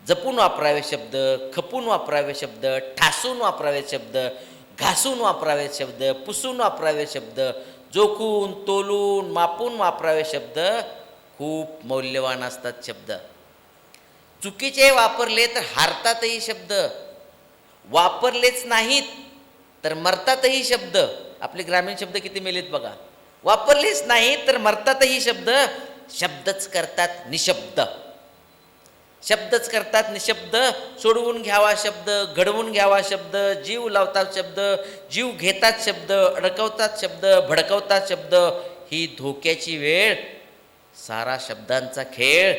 जपून वापरावे शब्द, खपून वापरावे शब्द, ठासून वापरावे शब्द, घासून वापरावे शब्द, पुसून वापरावे शब्द, जोखून तोलून मापून वापरावे शब्द. खूप मौल्यवान असतात शब्द. चुकीचे वापरले तर हारतातही शब्द, वापरलेच नाहीत तर मरतातही शब्द. आपले ग्रामीण शब्द किती मेलेत बघा. वापरलेच नाहीत तर मरतातही शब्द. शब्दच करतात निशब्द, शब्दच करतात निशब्द. सोडवून घ्यावा शब्द, घडवून घ्यावा शब्द, जीव लावतात शब्द, जीव घेतात शब्द, अडकवतात शब्द, भडकवतात शब्द. ही धोक्याची वेळ, सारा शब्दांचा खेळ.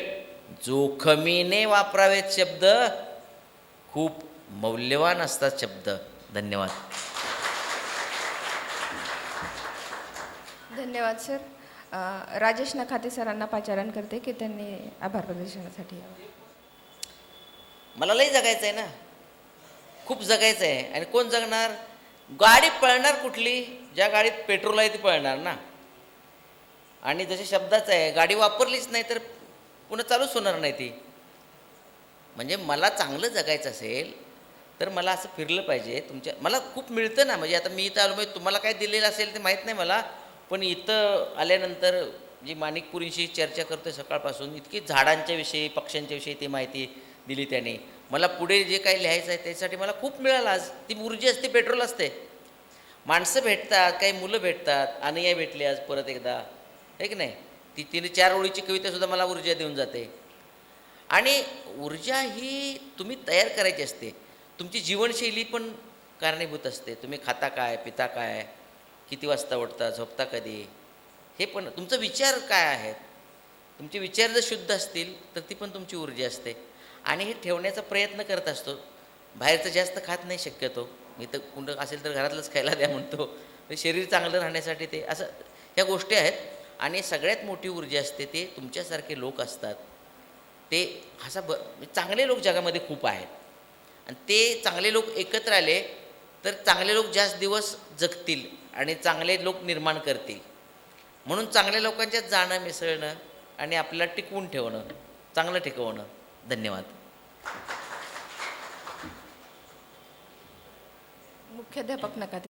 जोखमीने वापरावेत शब्द. खूप मौल्यवान असतात शब्द. धन्यवाद. धन्यवाद सर. राजेश नखाते सरांना पाचारण करते की त्यांनी आभार प्रदर्शनासाठी यावं. मला लई जगायचं आहे ना, खूप जगायचं आहे. आणि कोण जगणार? गाडी पळणार कुठली? ज्या गाडीत पेट्रोल आहे ती पळणार ना. आणि जसे शब्दाचं आहे, गाडी वापरलीच नाही तर पुन्हा चालूच होणार नाही ती. म्हणजे मला चांगलं जगायचं असेल तर मला असं फिरलं पाहिजे. मला खूप मिळतं ना. म्हणजे आता मी इथं आलो, म्हणजे तुम्हाला काय दिलेलं असेल ते माहीत नाही मला, पण इथं आल्यानंतर जी माणिकपुरींशी चर्चा करतो सकाळपासून, इतकी झाडांच्या विषयी पक्ष्यांच्या विषयी ती माहिती दिली त्याने. मला पुढे जे काही लिहायचं आहे त्यासाठी मला खूप मिळालं आज. ती ऊर्जा असते, पेट्रोल असते. माणसं भेटतात, काही मुलं भेटतात. अनुया भेटली आज परत एकदा, आहे की नाही. ती 3-4 ओळीची कवितासुद्धा मला ऊर्जा देऊन जाते. आणि ऊर्जा ही तुम्ही तयार करायची असते. तुमची जीवनशैली पण कारणीभूत असते. तुम्ही खाता काय, पिता काय, किती वाजता उठता, झोपता कधी, हे पण. तुमचं विचार काय आहेत, तुमचे विचार जर शुद्ध असतील तर ती पण तुमची ऊर्जा असते. आणि हे ठेवण्याचा प्रयत्न करत असतो. बाहेरचं जास्त खात नाही शक्यतो. मी तर कुठं असेल तर घरातलंच खायला द्या म्हणतो. शरीर चांगलं राहण्यासाठी ते असं ह्या गोष्टी आहेत. आणि सगळ्यात मोठी ऊर्जा असते ते तुमच्यासारखे लोक असतात. ते चांगले लोक जगामध्ये खूप आहेत. आणि ते चांगले लोक एकत्र आले तर चांगले लोक जास्त दिवस जगतील आणि चांगले लोक निर्माण करतील. म्हणून चांगल्या लोकांच्यात जाणं, मिसळणं आणि आपल्याला टिकवून ठेवणं, चांगलं टिकवणं. धन्यवाद. मुख्याध्यापक नकाते